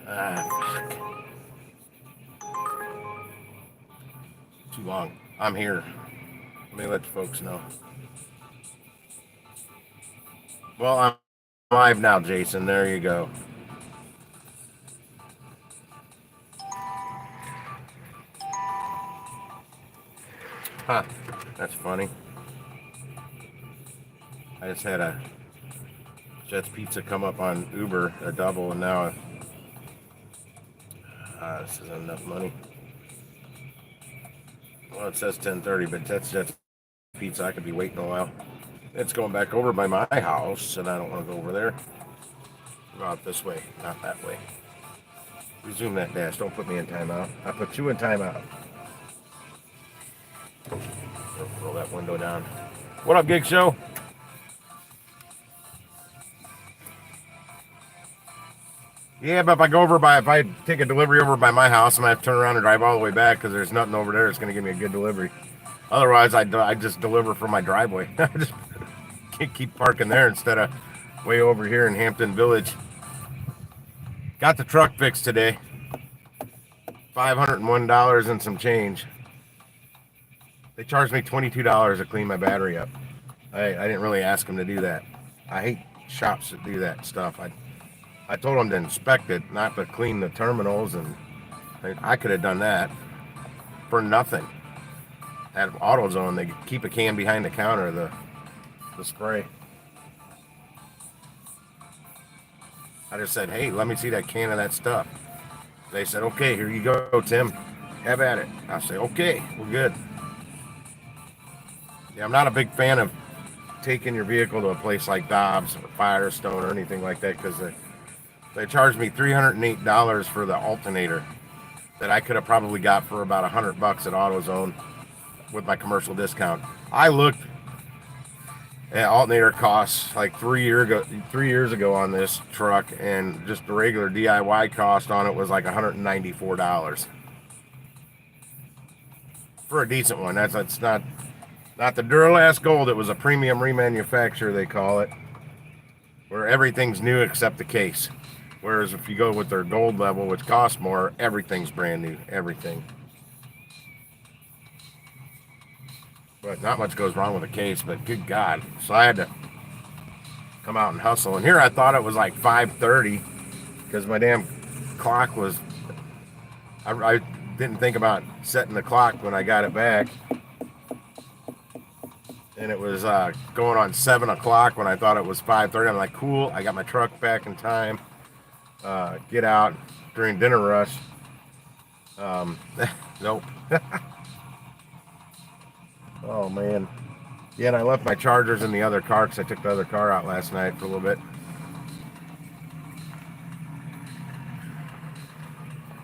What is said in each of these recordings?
Fuck. Too long. I'm here. Let me let the folks know. Well, I'm live now, Jason. There you go. Huh. That's funny. I just had a Jets Pizza come up on Uber, a double, and now this isn't enough money. Well, it says 10:30, but that's Jets Pizza. I could be waiting a while. It's going back over by my house, and I don't want to go over there. Go out this way, not that way. Resume that dash. Don't put me in timeout. I put you in timeout. Roll that window down. What up, Gig Show? Yeah, but if I take a delivery over by my house, I'm gonna have to turn around and drive all the way back because there's nothing over there that's gonna give me a good delivery. Otherwise, I just deliver from my driveway. I just can't keep parking there instead of way over here in Hampton Village. Got the truck fixed today. $501 and some change. They charged me $22 to clean my battery up. I didn't really ask them to do that. I hate shops that do that stuff. I told them to inspect it, not to clean the terminals, and I could have done that for nothing. At AutoZone, they keep a can behind the counter, the spray. I just said, hey, let me see that can of that stuff. They said, okay, here you go, Tim. Have at it. I say, okay, we're good. Yeah, I'm not a big fan of taking your vehicle to a place like Dobbs or Firestone or anything like that because they charged me $308 for the alternator that I could have probably got for about $100 at AutoZone with my commercial discount. I looked at alternator costs like 3 years ago on this truck, and just the regular DIY cost on it was like $194 for a decent one. That's not the Duralast Gold. It was a premium remanufacture, they call it, where everything's new except the case. Whereas if you go with their gold level, which costs more, everything's brand new. Everything. But not much goes wrong with the case, but good God. So I had to come out and hustle. And here I thought it was like 5:30 because my damn clock was... I didn't think about setting the clock when I got it back. And it was going on 7 o'clock when I thought it was 5:30. I'm like, cool, I got my truck back in time. Get out during dinner rush. Nope. Oh, man. Yeah, and I left my chargers in the other car because I took the other car out last night for a little bit.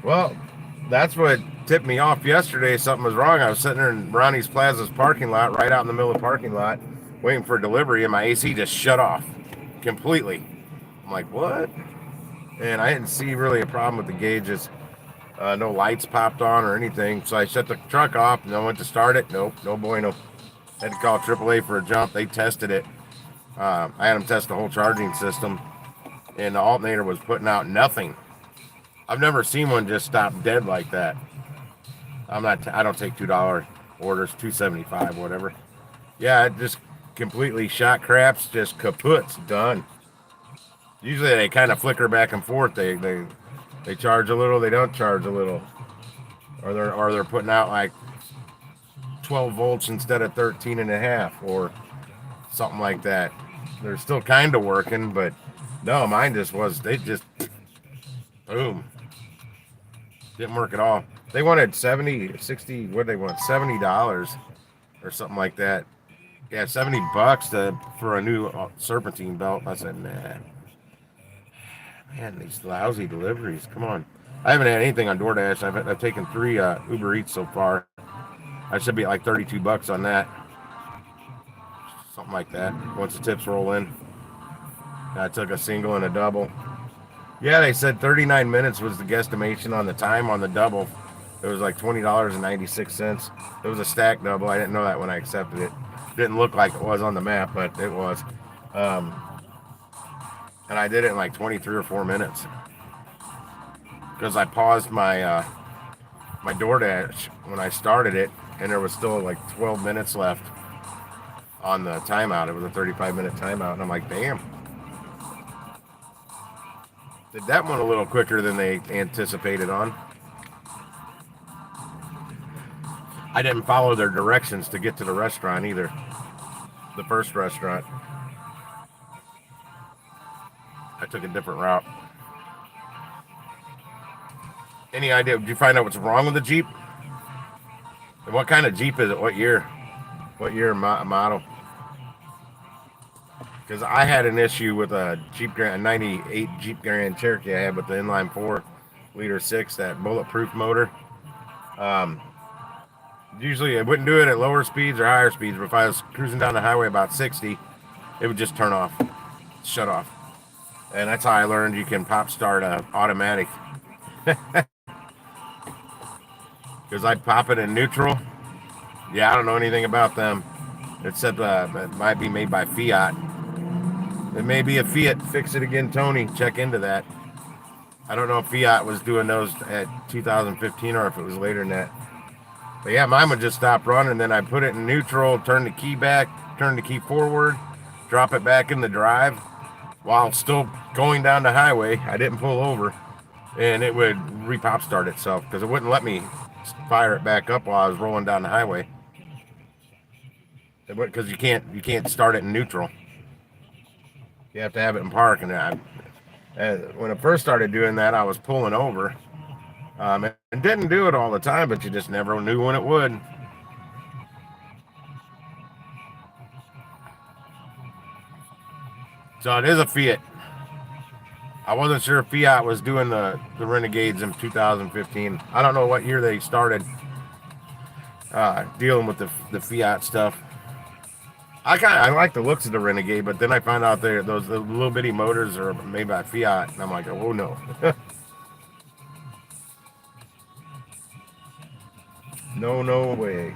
Well, that's what tipped me off yesterday. Something was wrong. I was sitting there in Ronnie's Plaza's parking lot, right out in the middle of the parking lot, waiting for a delivery, and my AC just shut off completely. I'm like, what? And I didn't see really a problem with the gauges. No lights popped on or anything. So I shut the truck off and I went to start it. Nope, no bueno. Had to call AAA for a jump. They tested it. I had them test the whole charging system, and the alternator was putting out nothing. I've never seen one just stop dead like that. I don't take $2 orders, $2.75, whatever. Yeah, it just completely shot craps, just kaputs, done. Usually they kind of flicker back and forth. They charge a little, they don't charge a little, or they're putting out like 12 volts instead of 13 and a half, or something like that. They're still kind of working, but no, mine they just boom, didn't work at all. They wanted 70, 60, what did they want? $70 or something like that. Yeah, $70 for a new serpentine belt. I said, nah. Man, these lousy deliveries. Come on. I haven't had anything on DoorDash. I've taken 3 Uber Eats so far. I should be at like $32 on that. Something like that. Once the tips roll in. I took a single and a double. Yeah, they said 39 minutes was the guesstimation on the time on the double. It was like $20.96. It was a stack double. I didn't know that when I accepted it. Didn't look like it was on the map, but it was. And I did it in like 23 or 4 minutes. because I paused my DoorDash when I started it, and there was still like 12 minutes left on the timeout. It was a 35-minute timeout, and I'm like, damn. Did that one a little quicker than they anticipated on. I didn't follow their directions to get to the restaurant either. The first restaurant. I took a different route. Any idea? Did you find out what's wrong with the Jeep? And what kind of Jeep is it? What year? What year model? Because I had an issue with a a 98 Jeep Grand Cherokee I had with the inline 4 liter 6, that bulletproof motor. Um, Usually it wouldn't do it at lower speeds or higher speeds, but if I was cruising down the highway about 60, it would just turn off, shut off. And that's how I learned you can pop start a automatic. Because I'd pop it in neutral. Yeah, I don't know anything about them, except it might be made by Fiat. It may be a Fiat. Fix it again, Tony. Check into that. I don't know if Fiat was doing those at 2015 or if it was later than that. But yeah, mine would just stop running. Then I put it in neutral, turn the key back, turn the key forward, drop it back in the drive while still going down the highway. I didn't pull over, and it would re-pop start itself because it wouldn't let me fire it back up while I was rolling down the highway. Because you can't start it in neutral. You have to have it in park. And when I first started doing that, I was pulling over. And didn't do it all the time, but you just never knew when it would. So it is a Fiat. I wasn't sure if Fiat was doing the Renegades in 2015. I don't know what year they started dealing with the Fiat stuff. I like the looks of the Renegade, but then I found out the little bitty motors are made by Fiat, and I'm like, oh no. No way.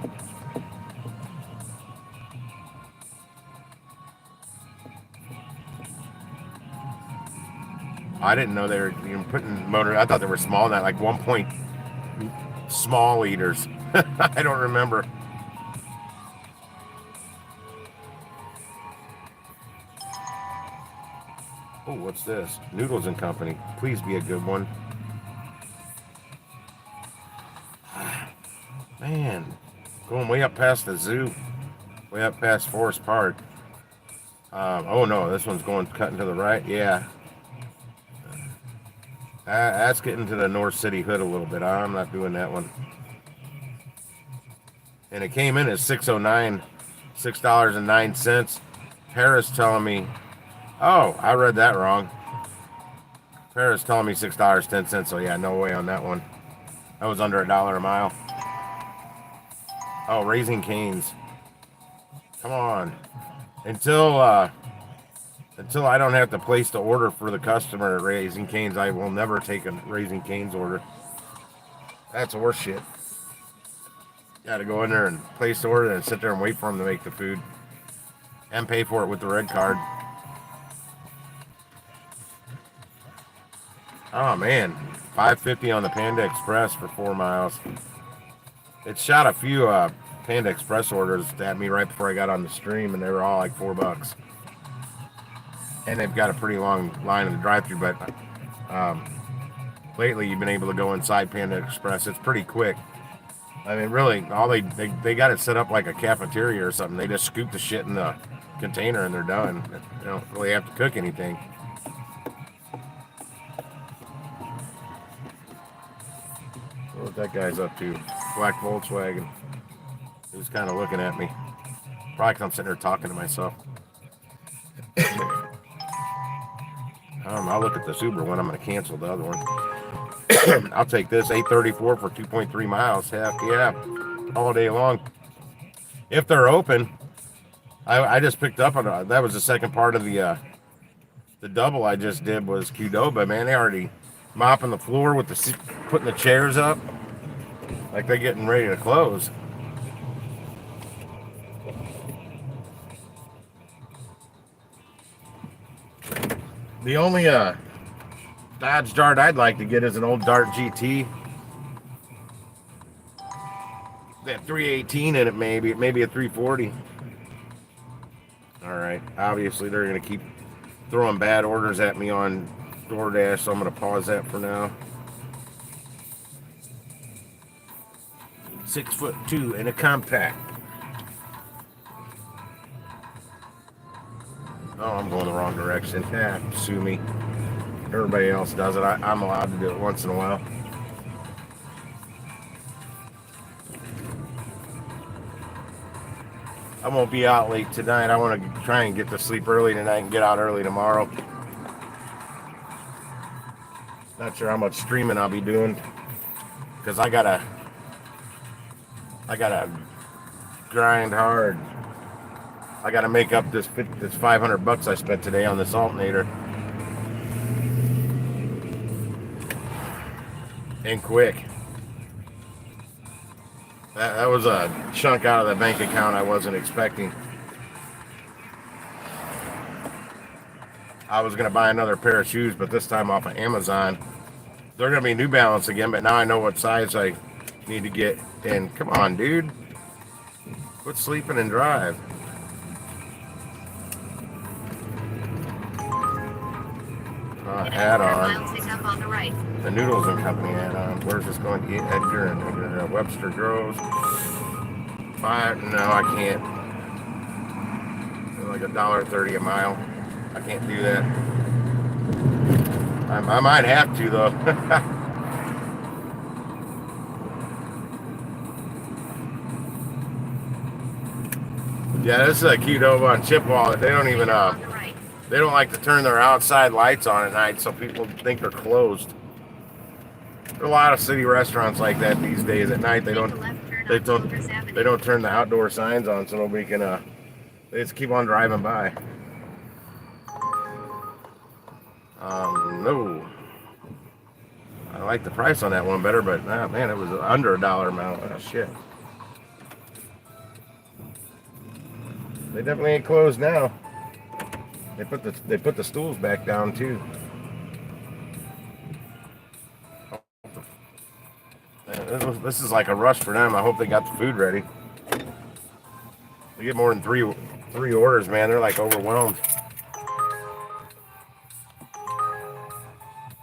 I didn't know they were even putting motor. I thought they were small, not like 1 point small liters. I don't remember. Oh, what's this? Noodles and Company. Please be a good one. Man, going way up past the zoo, way up past Forest Park. Oh no, this one's cutting to the right. Yeah, that's getting to the North City hood a little bit. I'm not doing that one. And it came in at $6.09, $6.09. Paris telling me, oh, I read that wrong. Paris telling me $6.10. So yeah, no way on that one. That was under $1 a mile. Oh, Raising Cane's. Come on. Until I don't have to place the order for the customer at Raising Cane's, I will never take a Raising Cane's order. That's horse shit. Got to go in there and place the order and sit there and wait for them to make the food. And pay for it with the red card. Oh man, $5.50 on the Panda Express for 4 miles. It shot a few Panda Express orders at me right before I got on the stream, and they were all like $4. And they've got a pretty long line in the drive-thru, but lately you've been able to go inside Panda Express. It's pretty quick. I mean, really, all they got it set up like a cafeteria or something. They just scoop the shit in the container and they're done. They don't really have to cook anything. What that guy's up to? Black Volkswagen. He's kind of looking at me. Probably because I'm sitting there talking to myself. I'll look at the Uber one. I'm going to cancel the other one. I'll take this 834 for 2.3 miles. Heck yeah, all day long. If they're open, I just picked up on that was the second part of the double I just did was Qdoba. Man, they already mopping the floor with putting the chairs up like they're getting ready to close. The only Dodge Dart I'd like to get is an old Dart GT. That 318 in it, maybe a 340. All right. Obviously, they're gonna keep throwing bad orders at me on DoorDash, so I'm gonna pause that for now. 6'2" in a compact. Oh, I'm going the wrong direction. Sue me. Everybody else does it. I'm allowed to do it once in a while. I won't be out late tonight. I want to try and get to sleep early tonight and get out early tomorrow. Not sure how much streaming I'll be doing because I gotta grind hard. I gotta make up this $500 I spent today on this alternator, and quick. That was a chunk out of the bank account I wasn't expecting. I was gonna buy another pair of shoes, but this time off of Amazon. They're gonna be New Balance again, but now I know what size I need to get. And come on, dude, quit sleeping and drive. Add-on. The Noodles and Company add-on. Where's this going? Edgar and Webster Groves. No, I can't. Like $1.30 a mile. I can't do that. I might have to though. Yeah, this is a cute over on Chippewa. They don't even they don't like to turn their outside lights on at night, so people think they're closed. There are a lot of city restaurants like that these days. At night, they don't turn the outdoor signs on, so nobody can. They just keep on driving by. No, I like the price on that one better, but man, it was under $1 amount. Oh shit. They definitely ain't closed now. They put the stools back down too. This is like a rush for them. I hope they got the food ready. They get more than three orders, man. They're like overwhelmed.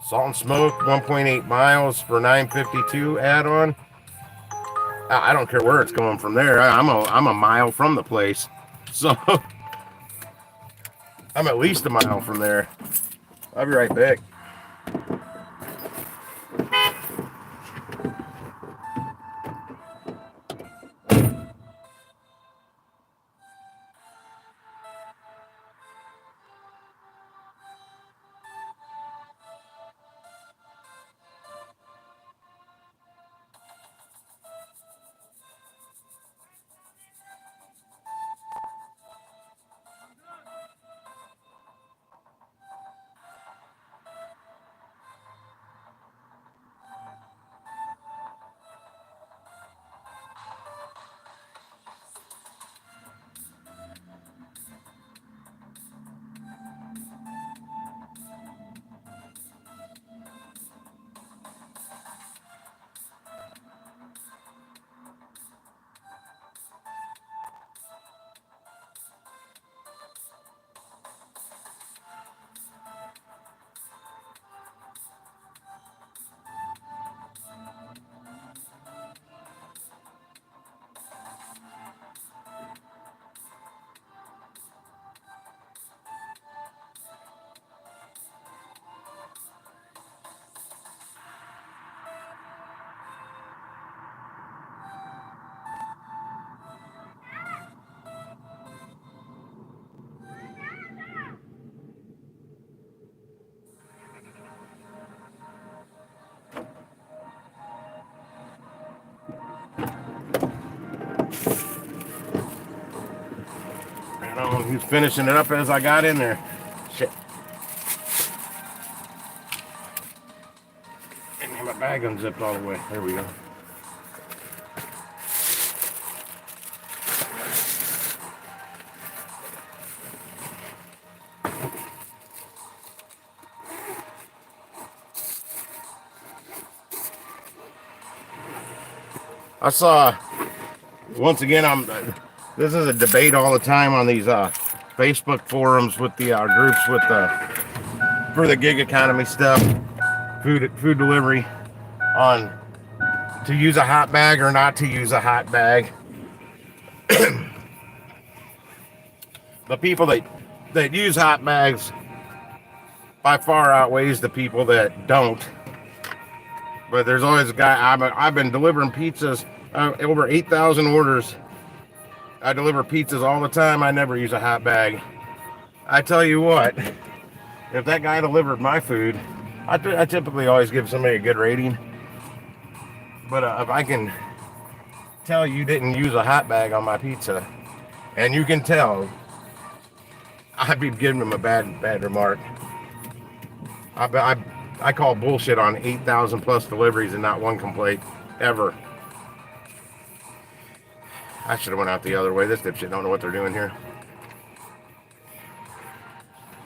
Salt and Smoke, 1.8 miles for $9.52 add-on. I don't care where it's going from there. I'm a mile from the place, so I'm at least a mile from there. I'll be right back. He's finishing it up as I got in there. Shit. And my bag unzipped all the way. There we go. I saw, once again, this is a debate all the time on these Facebook forums with the groups with for the gig economy stuff, food delivery, on to use a hot bag or not to use a hot bag. The people that use hot bags by far outweighs the people that don't. But there's always a guy. I've been delivering pizzas, over 8,000 orders. I deliver pizzas all the time. I never use a hot bag. I tell you what, if that guy delivered my food, I typically always give somebody a good rating. But if I can tell you didn't use a hot bag on my pizza, and you can tell, I'd be giving him a bad remark. I call bullshit on 8,000 plus deliveries and not one complaint ever. I should have went out the other way. This dipshit don't know what they're doing here.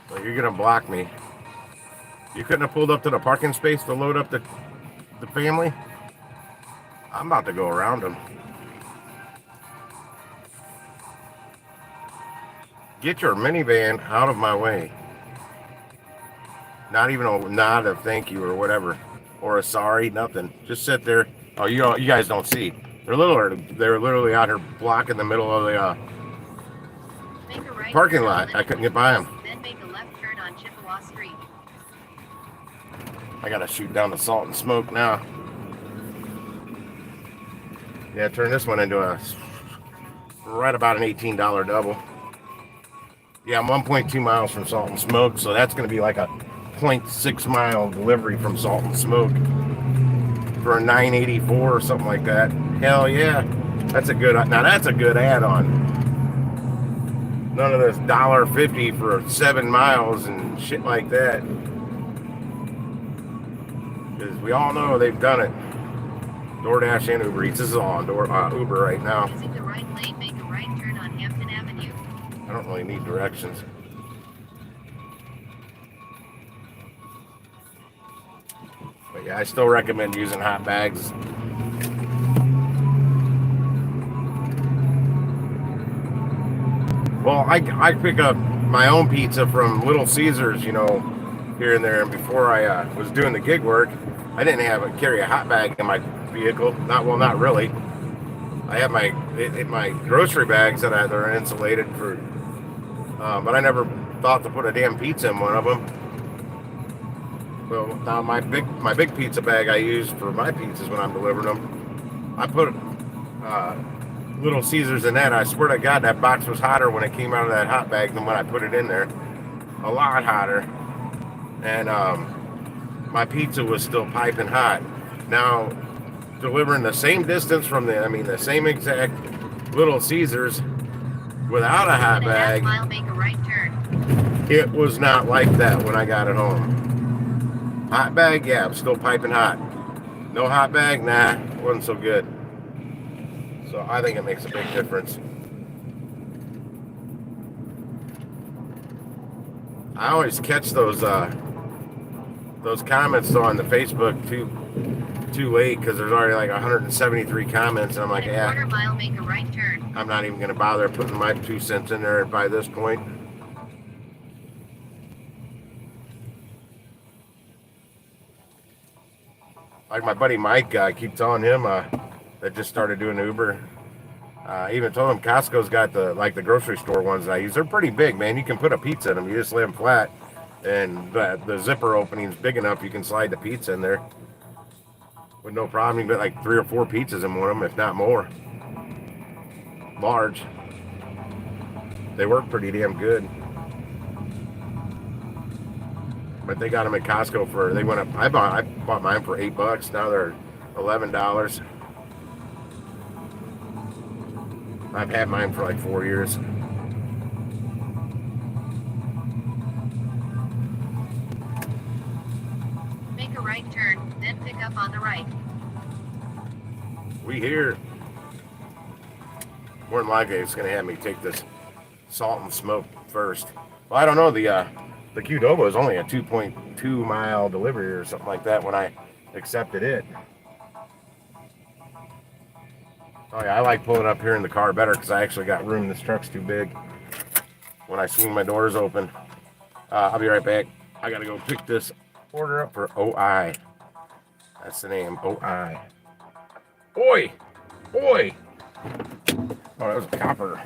So you're gonna block me. You couldn't have pulled up to the parking space to load up the family? I'm about to go around them. Get your minivan out of my way. Not even a nod of thank you or whatever, or a sorry, nothing. Just sit there. Oh, you guys don't see. They're literally out here blocking the middle of the parking lot. I couldn't get by them. Then make a left turn on Chippewa Street. I gotta shoot down the Salt and Smoke now. Yeah, turn this one into right about an $18 double. Yeah, I'm 1.2 miles from Salt and Smoke, so that's gonna be like a 0.6 mile delivery from Salt and Smoke for a $9.84 or something like that. Hell yeah, that's a good add-on. None of this $1.50 for 7 miles and shit like that. Because we all know they've done it. DoorDash and Uber Eats. This is all on Uber right now. Using the right lane, make a right turn on Hampton Avenue. I don't really need directions. But yeah, I still recommend using hot bags. Well, I pick up my own pizza from Little Caesars, here and there. And before I was doing the gig work, I didn't carry a hot bag in my vehicle. Not really. I have my grocery bags that are insulated for, but I never thought to put a damn pizza in one of them. Well, now my big pizza bag I use for my pizzas when I'm delivering them, I put Little Caesars in that. I swear to God, that box was hotter when it came out of that hot bag than when I put it in there. A lot hotter. And my pizza was still piping hot. Now, delivering the same distance from the same exact Little Caesars without a hot bag, mile, make a right turn. It was not like that when I got it home. Hot bag, yeah, I'm still piping hot. No hot bag, nah, wasn't so good. So I think it makes a big difference. I always catch those comments on the Facebook too late because there's already like 173 comments, and I'm like, yeah, quarter mile, make a right turn. I'm not even gonna bother putting my 2 cents in there by this point. Like my buddy Mike, I keep telling him that just started doing Uber. I even told him Costco's got the grocery store ones that I use. They're pretty big, man. You can put a pizza in them. You just lay them flat, and the zipper opening's big enough you can slide the pizza in there with no problem. You can put like 3 or 4 pizzas in one of them, if not more. Large. They work pretty damn good. But they got them at Costco they went up. I bought mine for $8. Now they're $11. I've had mine for like 4 years. Make a right turn, then pick up on the right. We here. More than likely, it's going to have me take this Salt and Smoke first. Well, I don't know. The Qdoba is only a 2.2 mile delivery or something like that when I accepted it. Oh yeah, I like pulling up here in the car better because I actually got room. This truck's too big when I swing my doors open. I'll be right back. I gotta go pick this order up for OI. That's the name, OI. Oi! Oi! Oh, that was a copper.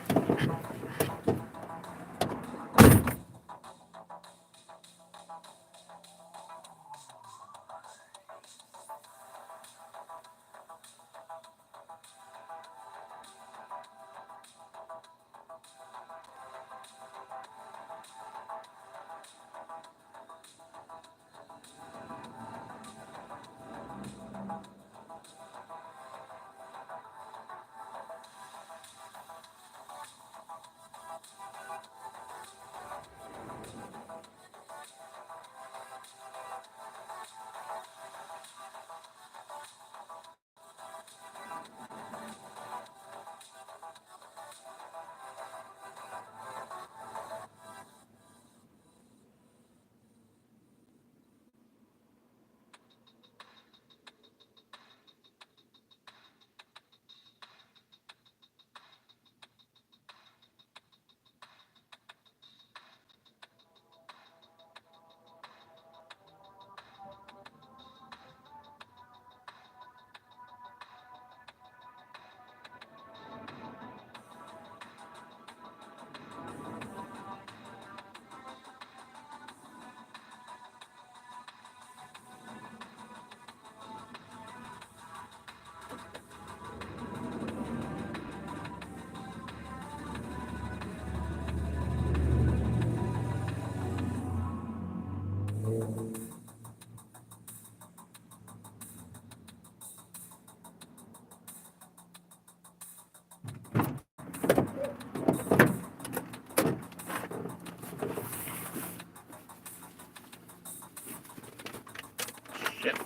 Shit.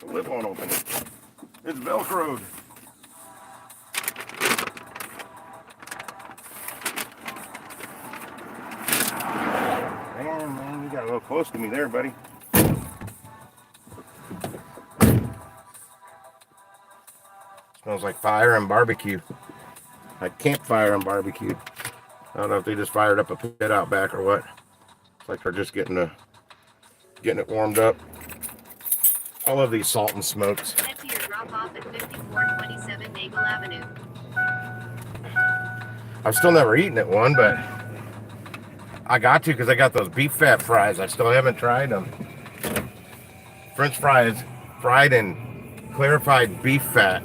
The lid won't open. It's Velcroed. Man, you got a little close to me there, buddy. Smells like fire and barbecue. Like campfire and barbecue. I don't know if they just fired up a pit out back or what. It's like they're just getting it warmed up. I love these salt and smokes. Head to your drop off at 5427 Nagel Avenue. I've still never eaten at one, but I got to because I got those beef fat fries. I still haven't tried them. French fries fried in clarified beef fat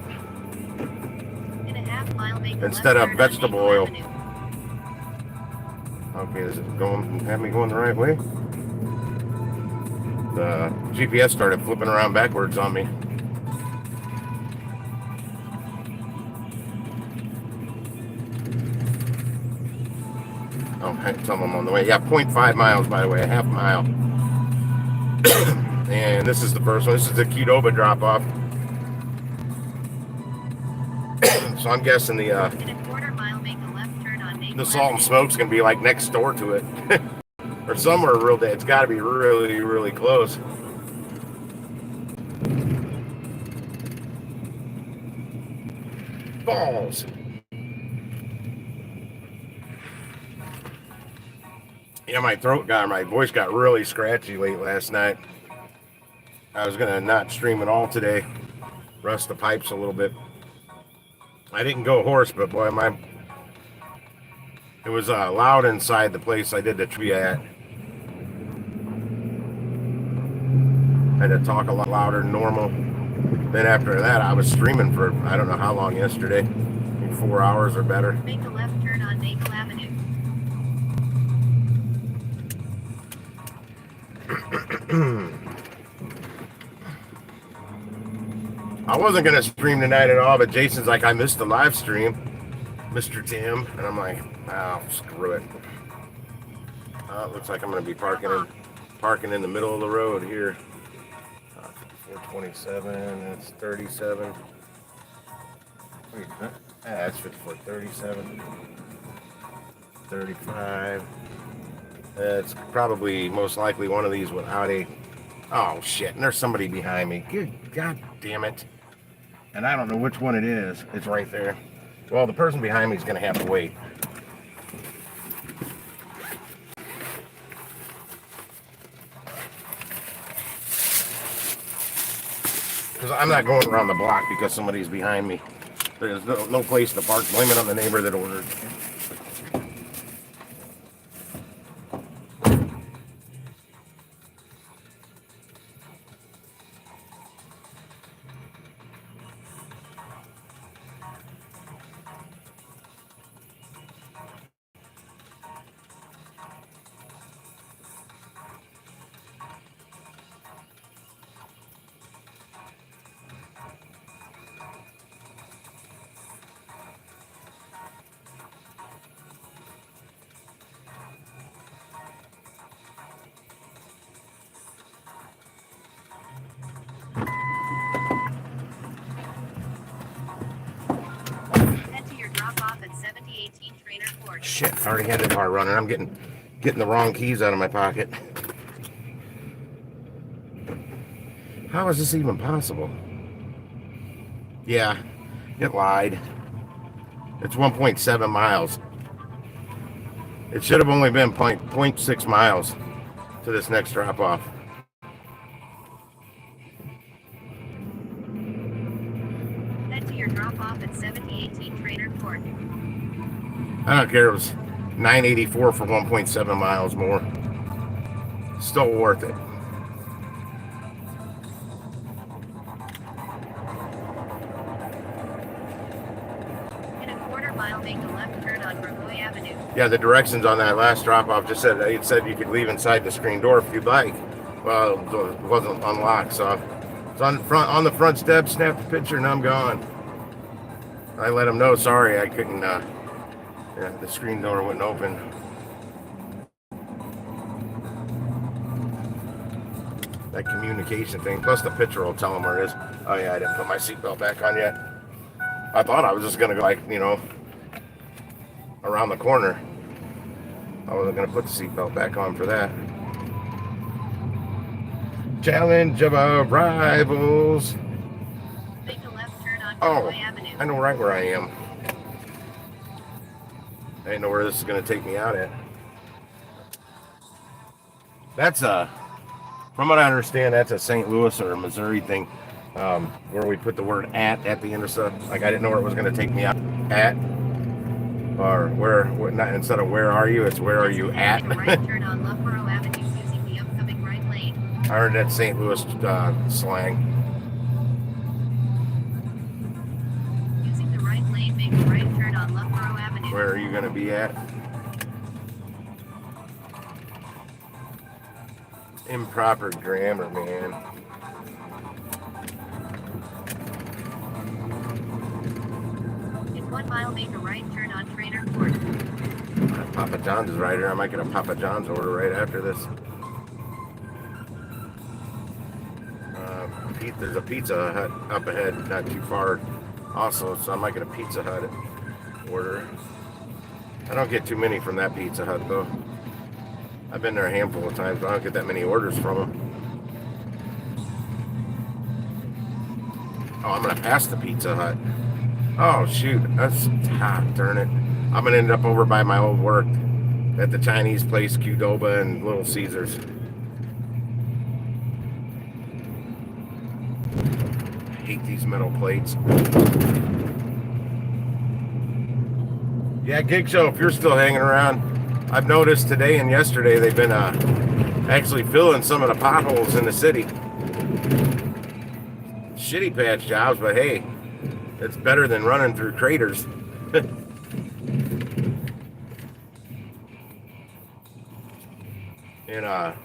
In a half mile, make a instead left of turn on vegetable Nagel oil. Avenue. Okay, is it going? Have me going the right way? The GPS started flipping around backwards on me. Oh, some of them on the way. Yeah, 0.5 miles, by the way, a half mile. And this is the first one. This is the Qdoba drop-off. So I'm guessing In a quarter mile, make a left turn on Nagel the salt and Avenue. smoke's gonna be like next door to it, or somewhere real dead. It's got to be really, really close. Balls. Yeah, my voice got really scratchy late last night. I was gonna not stream at all today, rust the pipes a little bit. I didn't go hoarse, but boy, it was loud inside the place I did the tree at. I had to talk a lot louder than normal. Then after that, I was streaming for I don't know how long yesterday, maybe 4 hours or better. Make a left turn on Nagel Avenue. I wasn't gonna stream tonight at all, but Jason's like, I missed the live stream, Mr. Tim, and I'm like, oh, screw it. It looks like I'm gonna be parking in the middle of the road here. 5427. That's 37. Wait, that's 5437. 35. That's probably most likely one of these without a. Oh shit! And there's somebody behind me. Good God damn it! And I don't know which one it is. It's right there. Well, the person behind me is going to have to wait. Because I'm not going around the block because somebody's behind me. There's no place to park. Blame it on the neighbor that ordered. Shit, I already had the car running. I'm getting the wrong keys out of my pocket. How is this even possible? Yeah, it lied. It's 1.7 miles. It should have only been 0.6 miles to this next drop off. Head to your drop off at 7018 Trainer Court. I don't care. It was $9.84 for 1.7 miles more. Still worth it. In a quarter mile, make a left turn on Broadway Avenue. Yeah, the directions on that last drop off just said you could leave inside the screen door if you'd like. Well, it wasn't unlocked, so it's on the front step. Snapped the picture, and I'm gone. I let him know. Sorry, I couldn't. Yeah, the screen door wouldn't open. That communication thing, plus the picture will tell them where it is. Oh yeah, I didn't put my seatbelt back on yet. I thought I was just gonna go around the corner. I wasn't gonna put the seatbelt back on for that. Challenge of our rivals. Make a left turn on Oh, Broadway Avenue. I know right where I am. I didn't know where this is going to take me out at. That's from what I understand, that's a St. Louis or a Missouri thing, where we put the word at the end of stuff. Like I didn't know where it was going to take me out at, or not instead of where are you, it's where are you at. Make a right turn on Loughborough Avenue using the upcoming right lane. I heard that St. Louis slang. Using the right lane, make a right turn on Loughborough Avenue. Where are you going to be at? Improper grammar, man. In 1 mile, make a right turn on Trainer Court. Papa John's is right here. I might get a Papa John's order right after this. There's a Pizza Hut up ahead, not too far also, so I might get a Pizza Hut order. I don't get too many from that Pizza Hut though. I've been there a handful of times, but I don't get that many orders from them. Oh, I'm gonna pass the Pizza Hut. Oh shoot, darn it. I'm gonna end up over by my old work at the Chinese place, Qdoba and Little Caesars. I hate these metal plates. Yeah, Gig Show, if you're still hanging around, I've noticed today and yesterday they've been actually filling some of the potholes in the city. Shitty patch jobs, but hey, it's better than running through craters. And I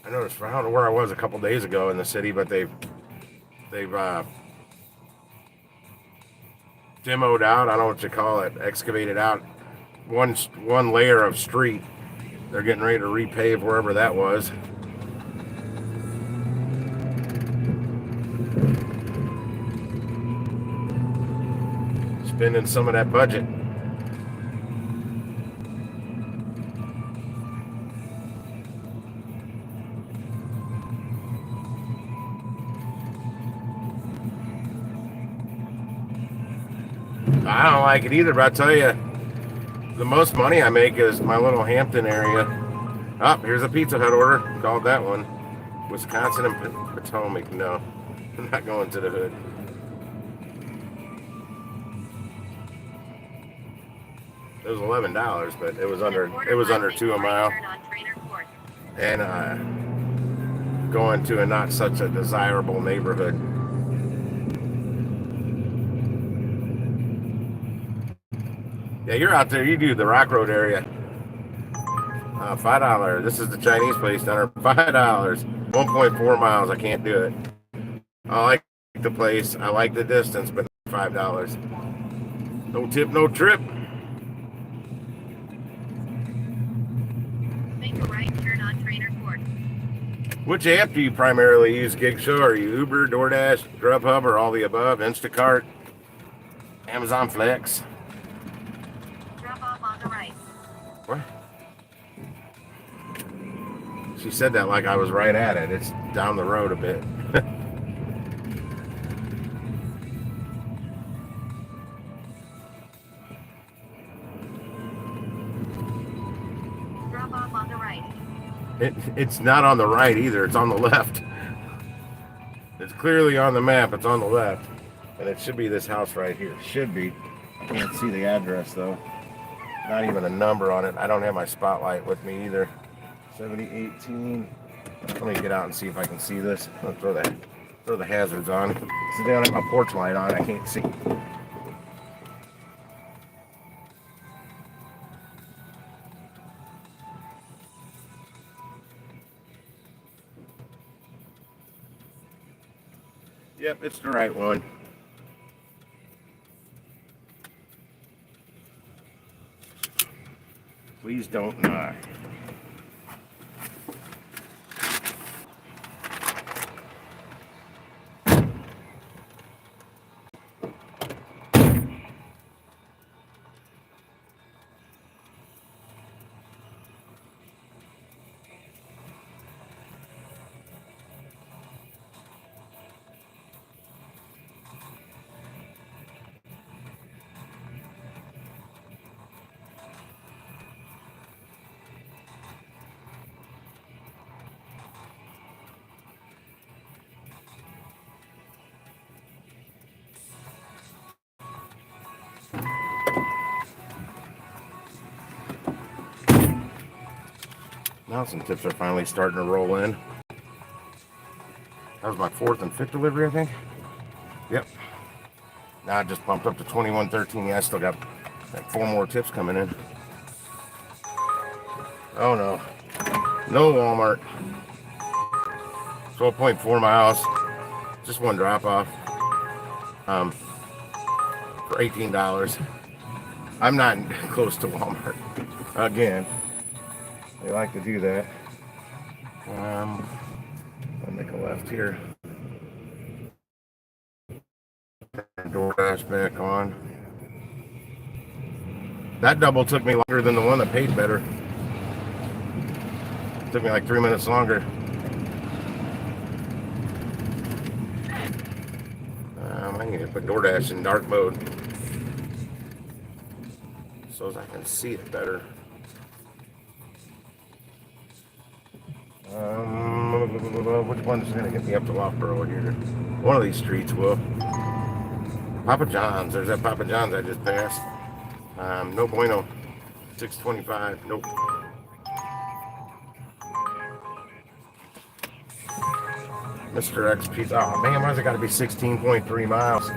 noticed, I don't know where I was a couple days ago in the city, but they've demoed out, I don't know what you call it, excavated out one layer of street. They're getting ready to repave wherever that was. Spending some of that budget. I don't like it either, but I tell you, the most money I make is my little Hampton area. Oh, here's a Pizza Hut order. Called that one. Wisconsin and Potomac. No, I'm not going to the hood. It was $11, but it was under $2 a mile. And going to a not such a desirable neighborhood. Yeah, you're out there. You do the Rock Road area. $5. This is the Chinese place down there. $5. 1.4 miles. I can't do it. I like the place. I like the distance, but $5. No tip, no trip. Make a right turn on Trainer Court. Which app do you primarily use, Gig Show? Are you Uber, DoorDash, Grubhub, or all the above? Instacart, Amazon Flex? Drop off on the right. What? She said that like I was right at it. It's down the road a bit. Drop off on the right. It's not on the right either. It's on the left. It's clearly on the map. It's on the left. And it should be this house right here. Should be. I can't see the address though. Not even a number on it. I don't have my spotlight with me either. 7018. Let me get out and see if I can see this. I'll throw the hazards on. Sit down at my porch light on. I can't see. Yep, it's the right one. Please don't knock. Now some tips are finally starting to roll in. That was my 4th and 5th delivery, I think. Yep. Now I just bumped up to 2113. Yeah, I still got like 4 more tips coming in. Oh no. No Walmart. 12.4 miles. Just one drop off. For $18. I'm not close to Walmart. Again. They like to do that. I'll make a left here. Doordash back on. That double took me longer than the one that paid better. It took me like 3 minutes longer. I need to put Doordash in dark mode so as I can see it better. Which one's going to get me up to Loughborough here? One of these streets will. Papa John's. There's that Papa John's I just passed. No bueno. 625. Nope. Mr. X Pizza. Oh man, why's it got to be 16.3 miles?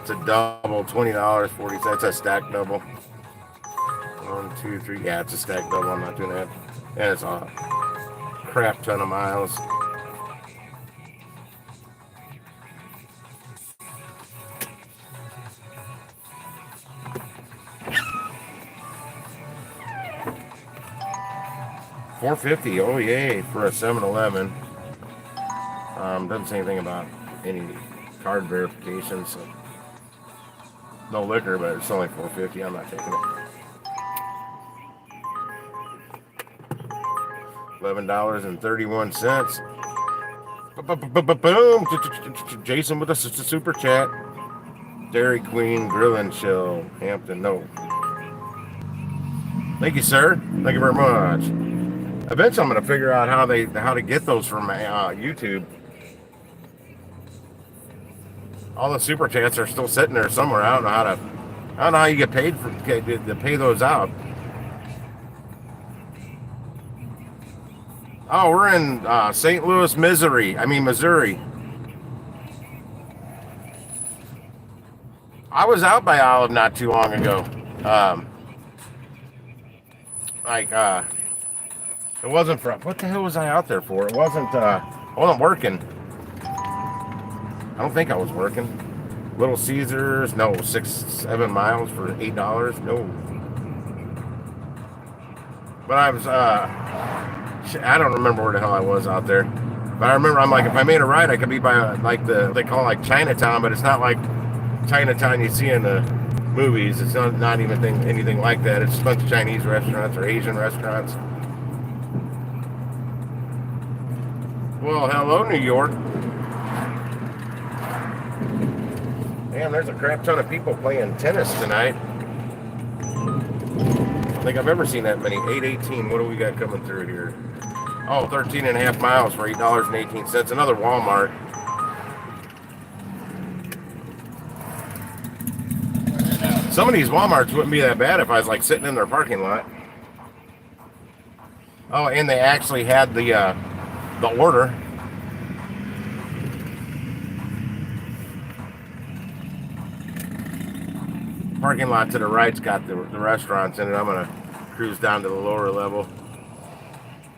It's a double. $20.40. That's a stack double. 1, 2, 3. Yeah, it's a stack double. I'm not doing that. And it's a crap ton of miles. $4.50. Oh yay, for a 7-Eleven. Doesn't say anything about any card verification, so no liquor, but it's only $4.50. I'm not taking it. $11.31. Boom! Jason with us. It's a super chat. Dairy Queen Grill and Chill, Hampton. No. Thank you, sir. Thank you very much. Eventually, I'm going to figure out how to get those from YouTube. All the super chats are still sitting there somewhere. I don't know how you get paid to pay those out. Oh, we're in St. Louis, Missouri. I was out by Olive not too long ago. It wasn't for what the hell was I out there for? I wasn't working. I don't think I was working. Little Caesars, no, 6-7 miles for $8. No. But I was I don't remember where the hell I was out there. But I remember I'm like, if I made a ride, I could be by like they call it like Chinatown, but it's not like Chinatown you see in the movies. It's not even anything like that. It's a bunch of Chinese restaurants or Asian restaurants. Well, hello, New York. Damn, there's a crap ton of people playing tennis tonight. I don't think I've ever seen that many. 8:18. What do we got coming through here? Oh, 13.5 miles for $8.18. Another Walmart. Some of these Walmarts wouldn't be that bad if I was like sitting in their parking lot. Oh, and they actually had the order. Parking lot to the right's got the restaurants in it. I'm gonna cruise down to the lower level.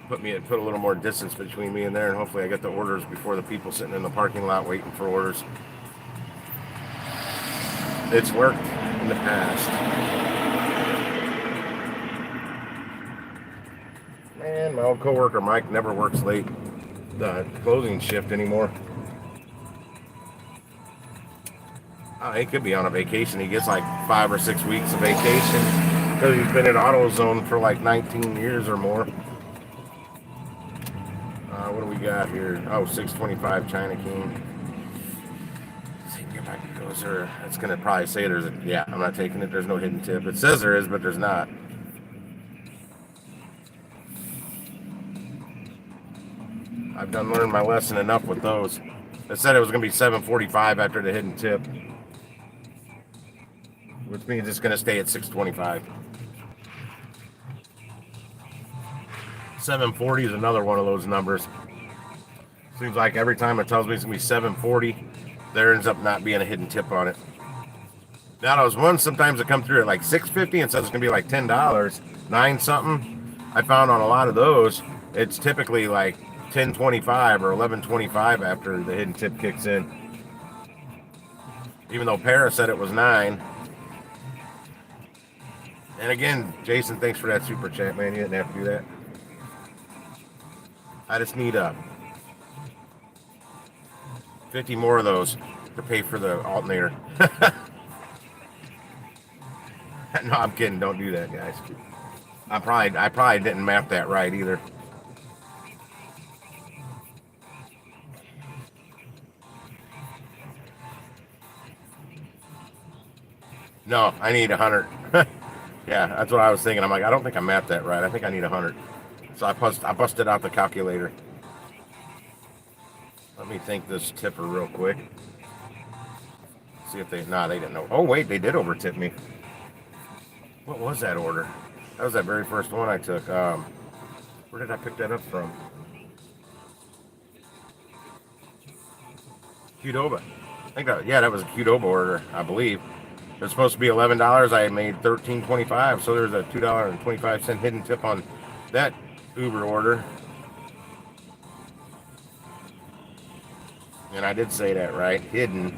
Put a little more distance between me and there, and hopefully I get the orders before the people sitting in the parking lot waiting for orders. It's worked in the past. Man, my old coworker Mike never works late the closing shift anymore. He could be on a vacation. He gets like 5 or 6 weeks of vacation because he's been in AutoZone for like 19 years or more. What do we got here? Oh, 625 China King. Let's see if I can go there. It's going to probably say there's a... Yeah, I'm not taking it. There's no hidden tip. It says there is, but there's not. I've done learned my lesson enough with those. It said it was going to be $7.45 after the hidden tip, which means it's going to stay at $6.25. $7.40 is another one of those numbers. Seems like every time it tells me it's going to be $7.40, there ends up not being a hidden tip on it. Now, those ones sometimes that come through at like $6.50 and says it's going to be like $10, 9 something. I found on a lot of those, it's typically like $10.25 or $11.25 after the hidden tip kicks in. Even though Para said it was 9. And again, Jason, thanks for that super chat, man. You didn't have to do that. I just need 50 more of those to pay for the alternator. No, I'm kidding. Don't do that, guys. I probably didn't map that right either. No, I need 100. Yeah, that's what I was thinking. I'm like, I don't think I mapped that right. I think I need 100. So I busted out the calculator. Let me think this tipper real quick. See if they didn't know. Oh wait, they did overtip me. What was that order? That was that very first one I took. Where did I pick that up from? Qdoba. I think that was a Qdoba order, I believe. It was supposed to be $11. I made $13.25, so there's a $2.25 hidden tip on that Uber order. And I did say that right, hidden.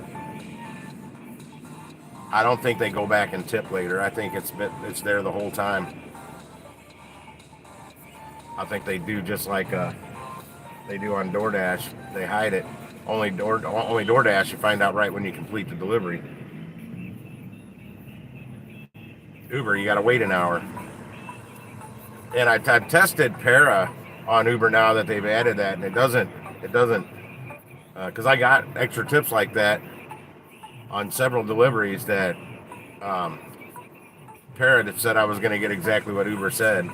I don't think they go back and tip later. I think it's there the whole time. I think they do just like they do on DoorDash. They hide it. Only DoorDash you find out right when you complete the delivery. Uber, you got to wait an hour. And I've tested Para on Uber now that they've added that, and it doesn't, because I got extra tips like that on several deliveries that Parrot had said I was going to get exactly what Uber said,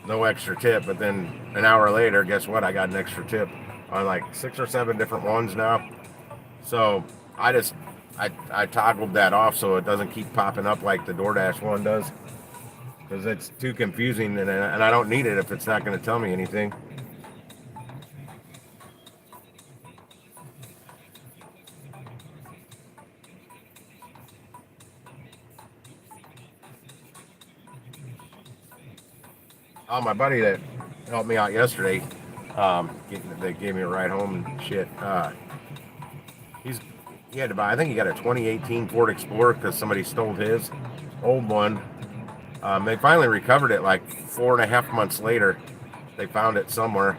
no extra tip. But then an hour later, guess what? I got an extra tip on like 6 or 7 different ones now. So I toggled that off so it doesn't keep popping up like the DoorDash one does, because it's too confusing, and I don't need it if it's not going to tell me anything. Oh, my buddy that helped me out yesterday, that gave me a ride home and shit. He had to buy. I think he got a 2018 Ford Explorer because somebody stole his old one. They finally recovered it like 4.5 months later. They found it somewhere,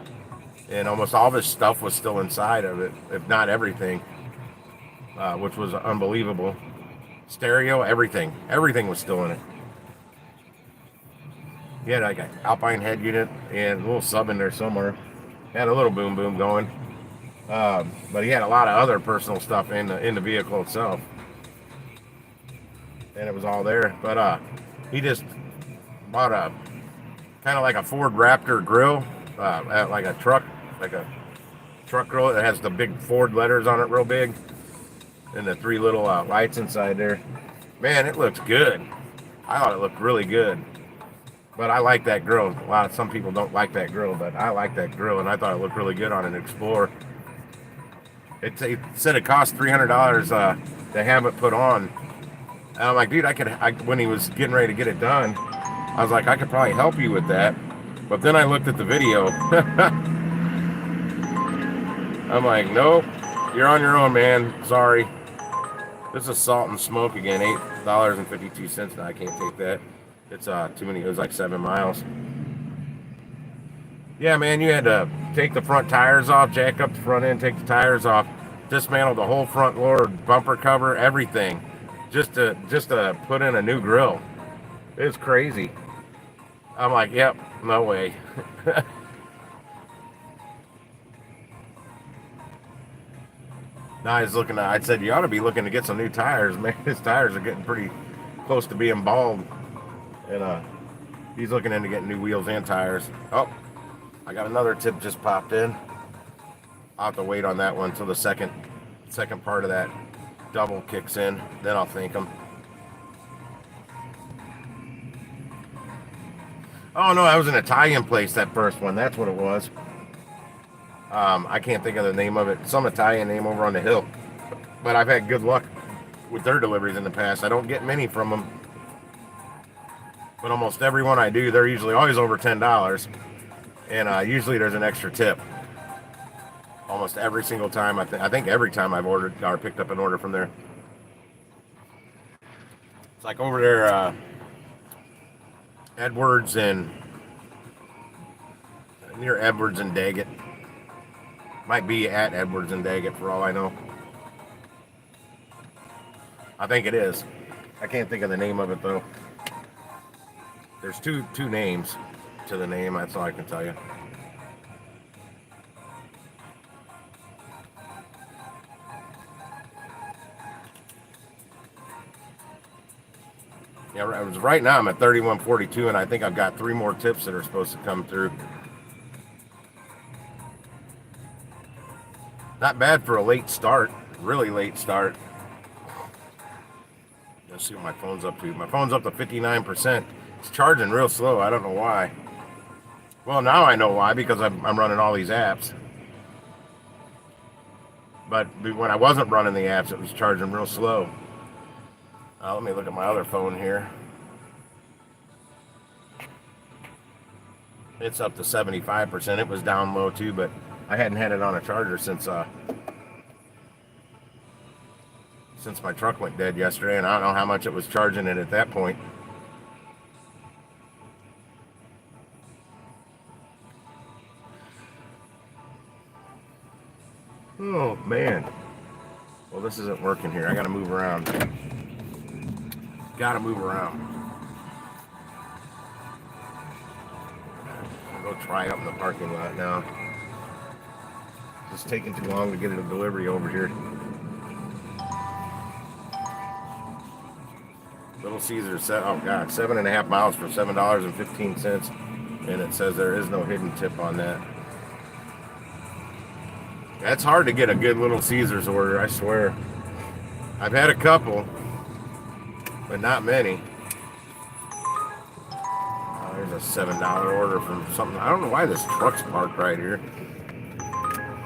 and almost all of his stuff was still inside of it, if not everything, which was unbelievable. Stereo, everything was still in it. He had like an Alpine head unit and a little sub in there somewhere. Had a little boom going, but he had a lot of other personal stuff in the vehicle itself, and it was all there. But he just bought a kind of like a Ford Raptor grill, like a truck grill that has the big Ford letters on it, real big, and the 3 little lights inside there. Man, it looks good. I thought it looked really good. But I like that grill. Some people don't like that grill, but I like that grill, and I thought it looked really good on an Explorer. It said it cost $300 to have it put on. And I'm like, dude, when he was getting ready to get it done, I was like, I could probably help you with that. But then I looked at the video. I'm like, nope, you're on your own, man. Sorry. This is Salt and Smoke again, $8.52. Now I can't take that. It's too many. It was like 7 miles. Yeah, man, you had to take the front tires off, jack up the front end, take the tires off, dismantle the whole front load, bumper cover, everything, just to put in a new grill. It's crazy. I'm like, yep, no way. Now I said, you ought to be looking to get some new tires, man. His tires are getting pretty close to being bald. And he's looking into getting new wheels and tires. Oh, I got another tip just popped in. I'll have to wait on that one until the second part of that double kicks in. Then I'll thank him. Oh no, that was an Italian place, that first one. That's what it was. I can't think of the name of it. Some Italian name over on the hill. But I've had good luck with their deliveries in the past. I don't get many from them. But almost every one I do, they're usually always over $10. And usually there's an extra tip. Almost every single time. I think every time I've ordered or picked up an order from there. It's like over there, Edwards and near Edwards and Daggett. Might be at Edwards and Daggett for all I know. I think it is. I can't think of the name of it though. There's two names to the name. That's all I can tell you. Yeah, right now I'm at 31.42, and I think I've got 3 more tips that are supposed to come through. Not bad for a late start. Really late start. Let's see what my phone's up to. My phone's up to 59%. It's charging real slow. I don't know why. Well, now I know why, because I'm running all these apps. But when I wasn't running the apps, it was charging real slow. Let me look at my other phone here. It's up to 75%. It was down low too, but I hadn't had it on a charger since my truck went dead yesterday, and I don't know how much it was charging it at that point. Oh man. Well, this isn't working here. I gotta move around. I'll go try up in the parking lot now. It's taking too long to get a delivery over here. Little Caesars, oh God, 7.5 miles for $7.15. And it says there is no hidden tip on that. That's hard to get a good Little Caesars order, I swear. I've had a couple, but not many. Oh, there's a $7 order from something. I don't know why this truck's parked right here.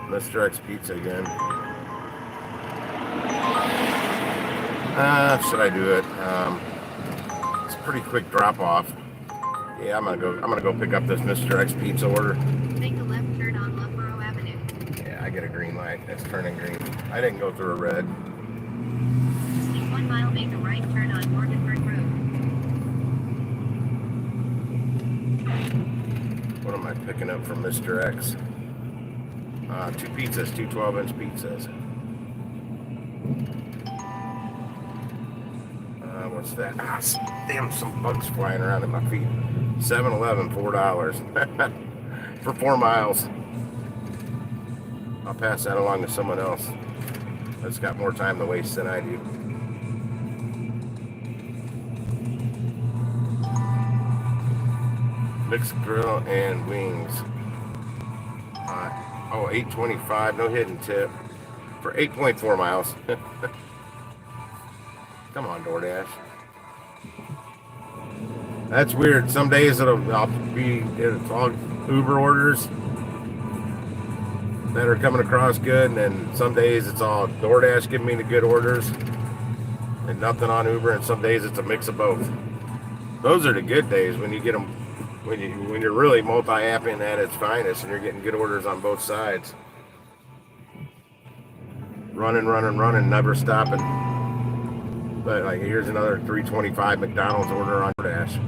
Mr. X Pizza again. Should I do it? It's a pretty quick drop off. Yeah, I'm gonna go pick up this Mr. X Pizza order. Make a left turn on Loughborough Avenue. Yeah, I get a green light. It's turning green. I didn't go through a red. In 1 mile, make a right turn on Morganford Road. What am I picking up from Mr. X? 2 pizzas, 2 12-inch pizzas. What's that? Damn, some bugs flying around at my feet. 7-Eleven, $4 for 4 miles. I'll pass that along to someone else that's got more time to waste than I do. Mixed grill and wings. Oh, $8.25, no hidden tip for 8.4 miles. Come on, DoorDash. That's weird. Some days it's all Uber orders that are coming across good, and then some days it's all DoorDash giving me the good orders and nothing on Uber, and some days it's a mix of both. Those are the good days when you get them, when you're really multi-apping at its finest and you're getting good orders on both sides. Running, never stopping. But like, here's another $3.25 McDonald's order on DoorDash.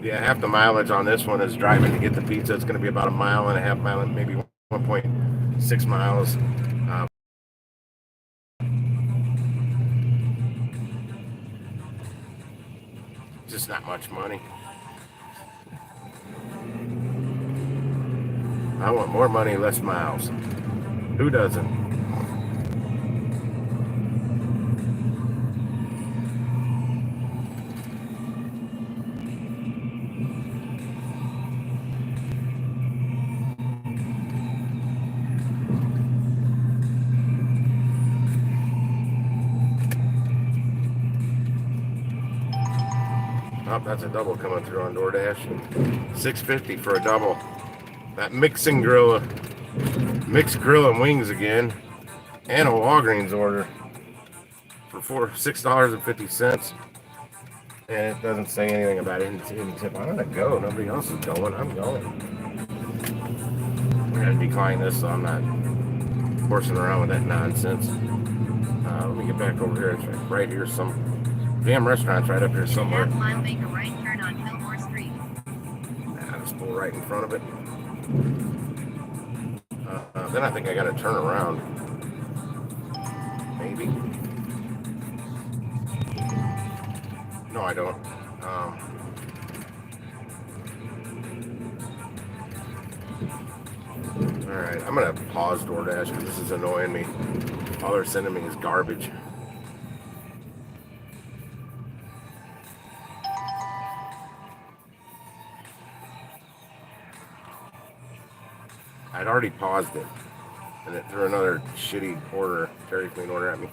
Yeah, half the mileage on this one is driving to get the pizza. It's going to be about 1.5 miles, maybe 1.6 miles. Just not much money. I want more money, less miles. Who doesn't? Oh, that's a double coming through on DoorDash. $6.50 for a double. That mixed grill and wings again, and a Walgreens order for $6.50. And it doesn't say anything about any tip. I'm gonna go. Nobody else is going. I'm going. I'm gonna decline this, so I'm not horsing around with that nonsense. Let me get back over here. It's right here. Some damn restaurant's right up here somewhere. In 1/2 mile, make a right turn on Fillmore Street. Nah, just pull right in front of it. Then I think I gotta turn around. Maybe. No, I don't. Alright, I'm gonna pause DoorDash because this is annoying me. All they're sending me is garbage. I'd already paused it, and it threw another shitty order, Dairy Queen order at me.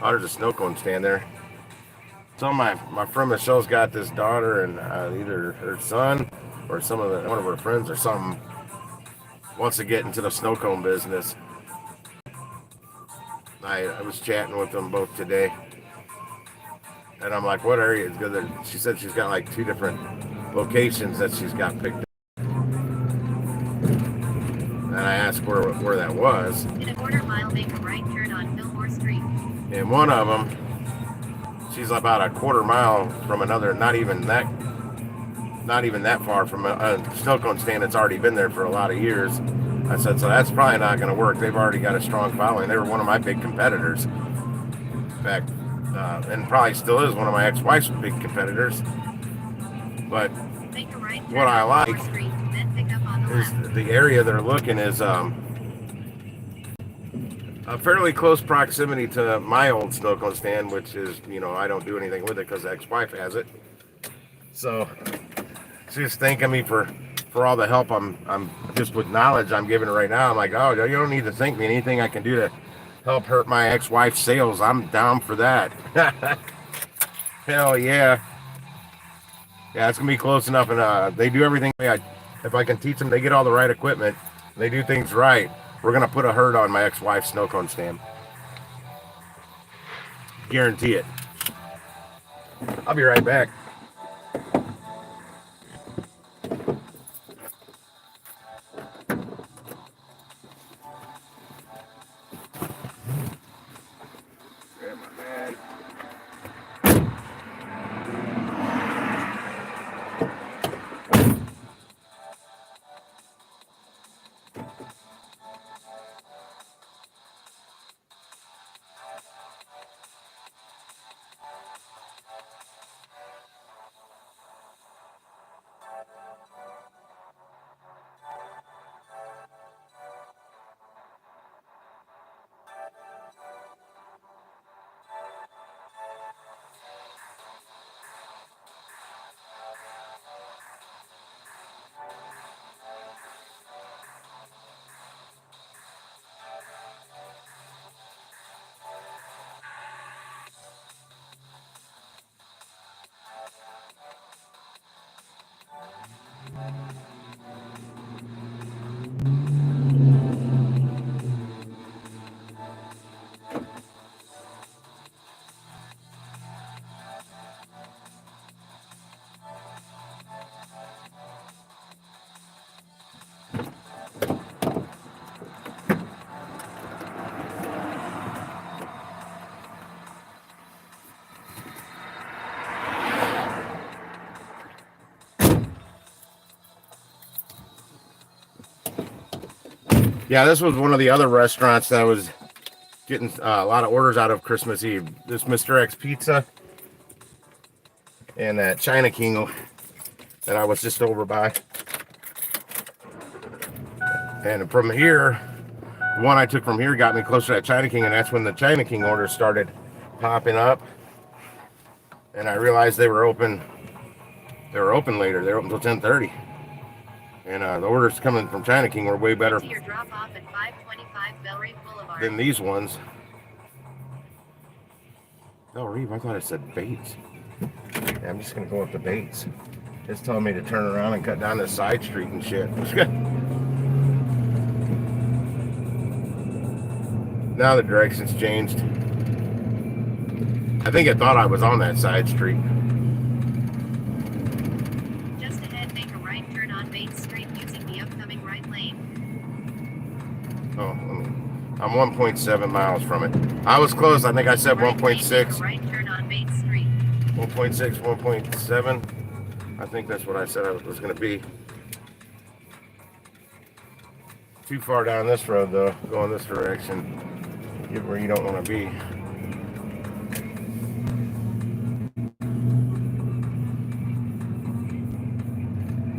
Oh, there's a snow cone stand there. So my friend Michelle's got this daughter, and either her son or one of her friends or something wants to get into the snow cone business. I was chatting with them both today, and I'm like, what area? Because she said she's got like 2 different locations that she's got picked up. And I asked where that was. In a 1/4 mile, make a right turn on Fillmore Street. And one of them, she's about a 1/4 mile from another, not even that far from a snow cone stand that's already been there for a lot of years. I said, so that's probably not going to work. They've already got a strong following. They were one of my big competitors. In fact, and probably still is one of my ex-wife's big competitors. But Make a right turn what I on like Fillmore Street, then pick up on the area they're looking is a fairly close proximity to my old snow cone stand, which is, I don't do anything with it because the ex-wife has it. So she's thanking me for all the help I'm just with knowledge I'm giving her right now. I'm like, oh, you don't need to thank me. Anything I can do to help hurt my ex-wife's sales, I'm down for that. Hell yeah. Yeah, it's gonna be close enough, and they do everything. If I can teach them, they get all the right equipment, they do things right. We're gonna put a hurt on my ex-wife's snow cone stand. Guarantee it. I'll be right back. Yeah, this was one of the other restaurants that I was getting a lot of orders out of Christmas Eve. This Mr. X Pizza and that China King that I was just over by. And from here, the one I took from here got me closer to that China King, and that's when the China King orders started popping up. And I realized they were open. They were open later. They were open until 10:30. And the orders coming from China King were way better than these ones. Oh, Reeve, I thought it said Bates. Yeah, I'm just going to go up to Bates. It's telling me to turn around and cut down this side street and shit. Now the direction's changed. I think it thought I was on that side street. Just ahead, make a right turn on Bates Street using the upcoming right lane. Oh, I'm 1.7 miles from it. I was close. I think I said 1.6. Right turn on Bates Street. 1.6, 1.7. I think that's what I said I was going to be. Too far down this road, though, going this direction. Get where you don't want to be.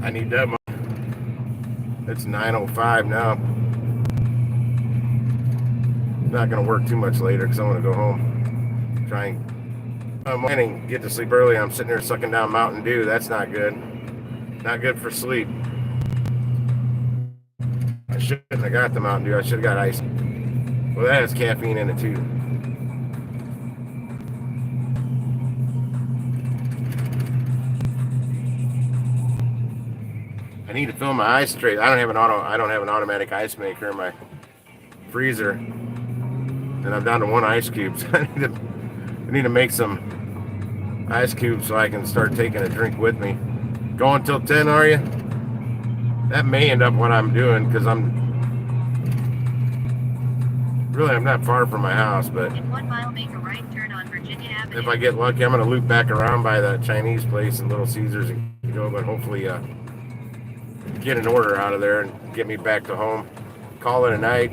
I need that money. It's 9:05 now. Not going to work too much later because I want to go home. I'm planning to get to sleep early. I'm sitting there sucking down Mountain Dew. That's not good. Not good for sleep. I shouldn't have got the Mountain Dew. I should have got ice. Well, that has caffeine in it too. I need to fill my ice tray. I don't have an automatic ice maker in my freezer, and I'm down to one ice cube. So I need to make some ice cubes so I can start taking a drink with me. Going till 10, are you? That may end up what I'm doing because I'm not far from my house, but in 1 mile, make a right turn on Virginia Avenue. If I get lucky, I'm gonna loop back around by the Chinese place and Little Caesars and but hopefully get an order out of there and get me back to home. Call it a night.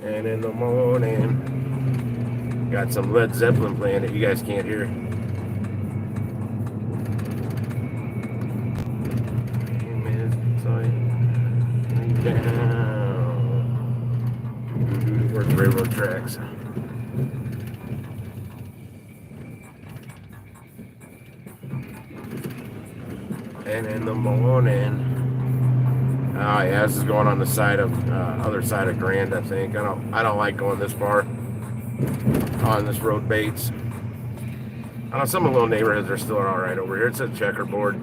And in the morning, got some Led Zeppelin playing that you guys can't hear. And in the morning. Oh yeah, this is going on the side of other side of Grand, I think. I don't like going this far on this road Bates. I know some of the little neighborhoods are still all right over here. It's a checkerboard.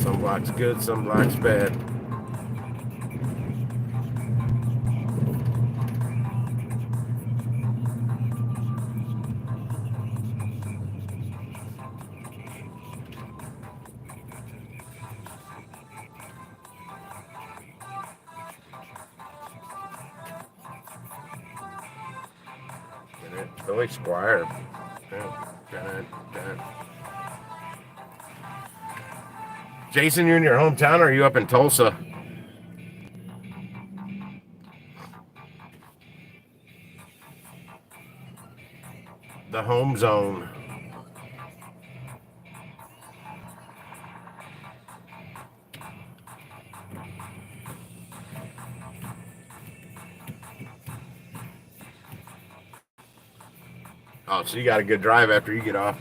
Some blocks good, some blocks bad. Billy Squire. Jason, you in your hometown or are you up in Tulsa? The home zone. Oh, so you got a good drive after you get off.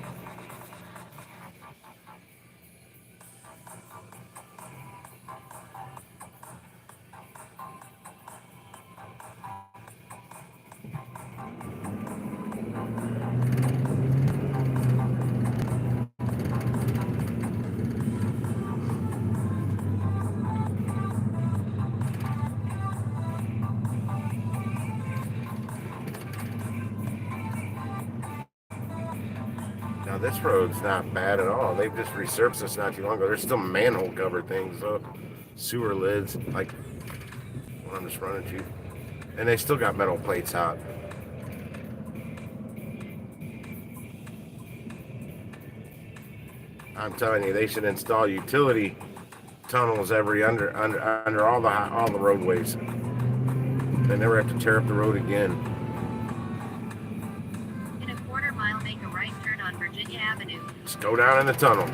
Now this road's not bad at all. They've just resurfaced this not too long ago. There's still manhole cover things up, sewer lids, like what I'm just running to. And they still got metal plates out. I'm telling you, they should install utility tunnels under all the roadways. They never have to tear up the road again. In a quarter mile, make a right turn on Virginia Avenue. Just go down in the tunnel.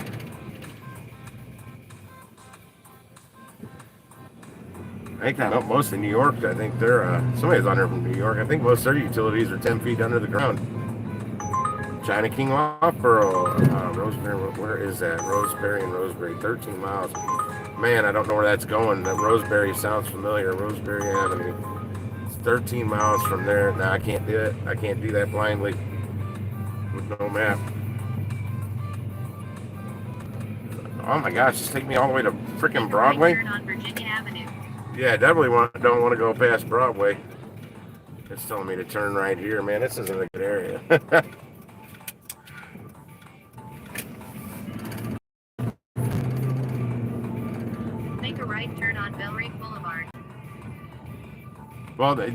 I think most of New York, I think they're, somebody's on there from New York. I think most of their utilities are 10 feet under the ground. China King Loughborough, Roseberry, where is that? Roseberry and Roseberry, 13 miles. Man, I don't know where that's going. That Roseberry sounds familiar. Roseberry Avenue. It's 13 miles from there. Now, I can't do it. I can't do that blindly with no map. Oh my gosh, just take me all the way to freaking Broadway. Right turn on Virginia Avenue. Yeah, definitely don't want to go past Broadway. It's telling me to turn right here. Man, this isn't a good area. Make a right turn on Bellerive Boulevard. Well, I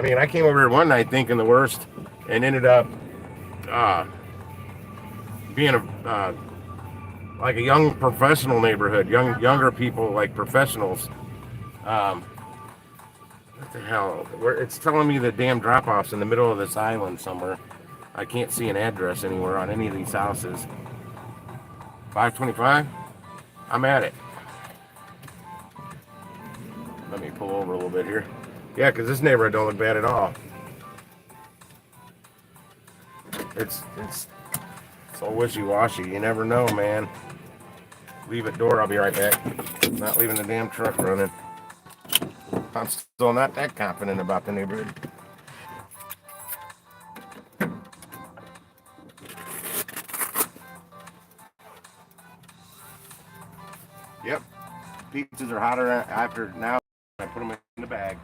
mean, I came over here one night thinking the worst and ended up being like a young professional neighborhood, younger people like professionals. What the hell? It's telling me the damn drop-off's in the middle of this island somewhere. I can't see an address anywhere on any of these houses. 525? I'm at it. Let me pull over a little bit here. Yeah, because this neighborhood don't look bad at all. It's so wishy-washy. You never know, man. Leave it door. I'll be right back. Not leaving the damn truck running. I'm still not that confident about the neighborhood. Yep. Pizzas are hotter after now. I put them in the bag.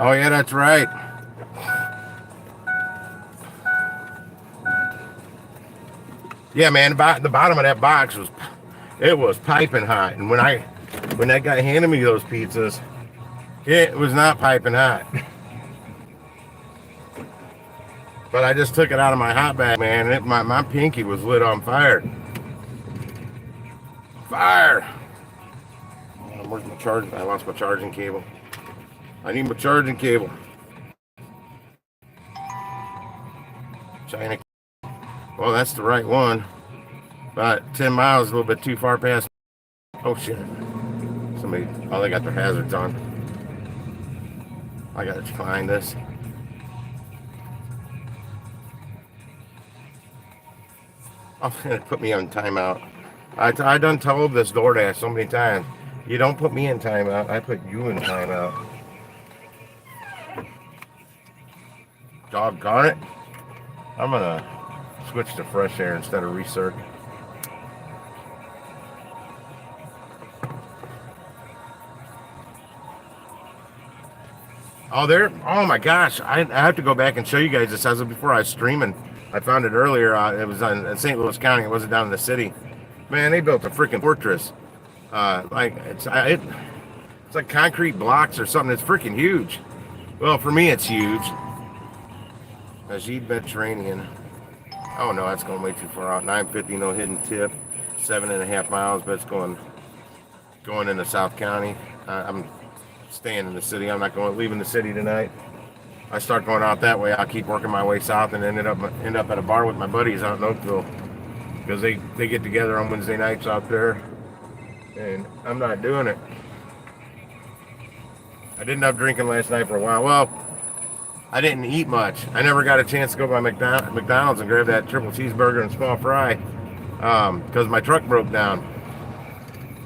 Oh yeah, that's right. Yeah, man, the bottom of that box was piping hot, and when that guy handed me those pizzas, it was not piping hot. But I just took it out of my hot bag, man, and my pinky was lit on fire. Fire! Where's my charging? I lost my charging cable. I need my charging cable. China. Well, that's the right one. About 10 miles, a little bit too far past. Oh shit! Somebody. Oh, they got their hazards on. I gotta find this. Oh, it put me on timeout. I done told this DoorDash so many times. You don't put me in timeout. I put you in timeout. Doggone it! I'm gonna switch to fresh air instead of recirc. Oh, there! Oh my gosh! I have to go back and show you guys this. As of before I was streaming, I found it earlier. It was in St. Louis County. It wasn't down in the city. Man, they built a freaking fortress. Like it's like concrete blocks or something. It's freaking huge. Well, for me, it's huge. Ajid Mediterranean. Oh no, that's going way too far out. 950, no hidden tip. 7.5 miles, but it's going into South County. I'm staying in the city. I'm not leaving the city tonight. I start going out that way, I'll keep working my way south and end up at a bar with my buddies out in Oakville, because they get together on Wednesday nights out there, and I'm not doing it. I didn't have drinking last night for a while. Well, I didn't eat much. I never got a chance to go by McDonald's and grab that triple cheeseburger and small fry because my truck broke down.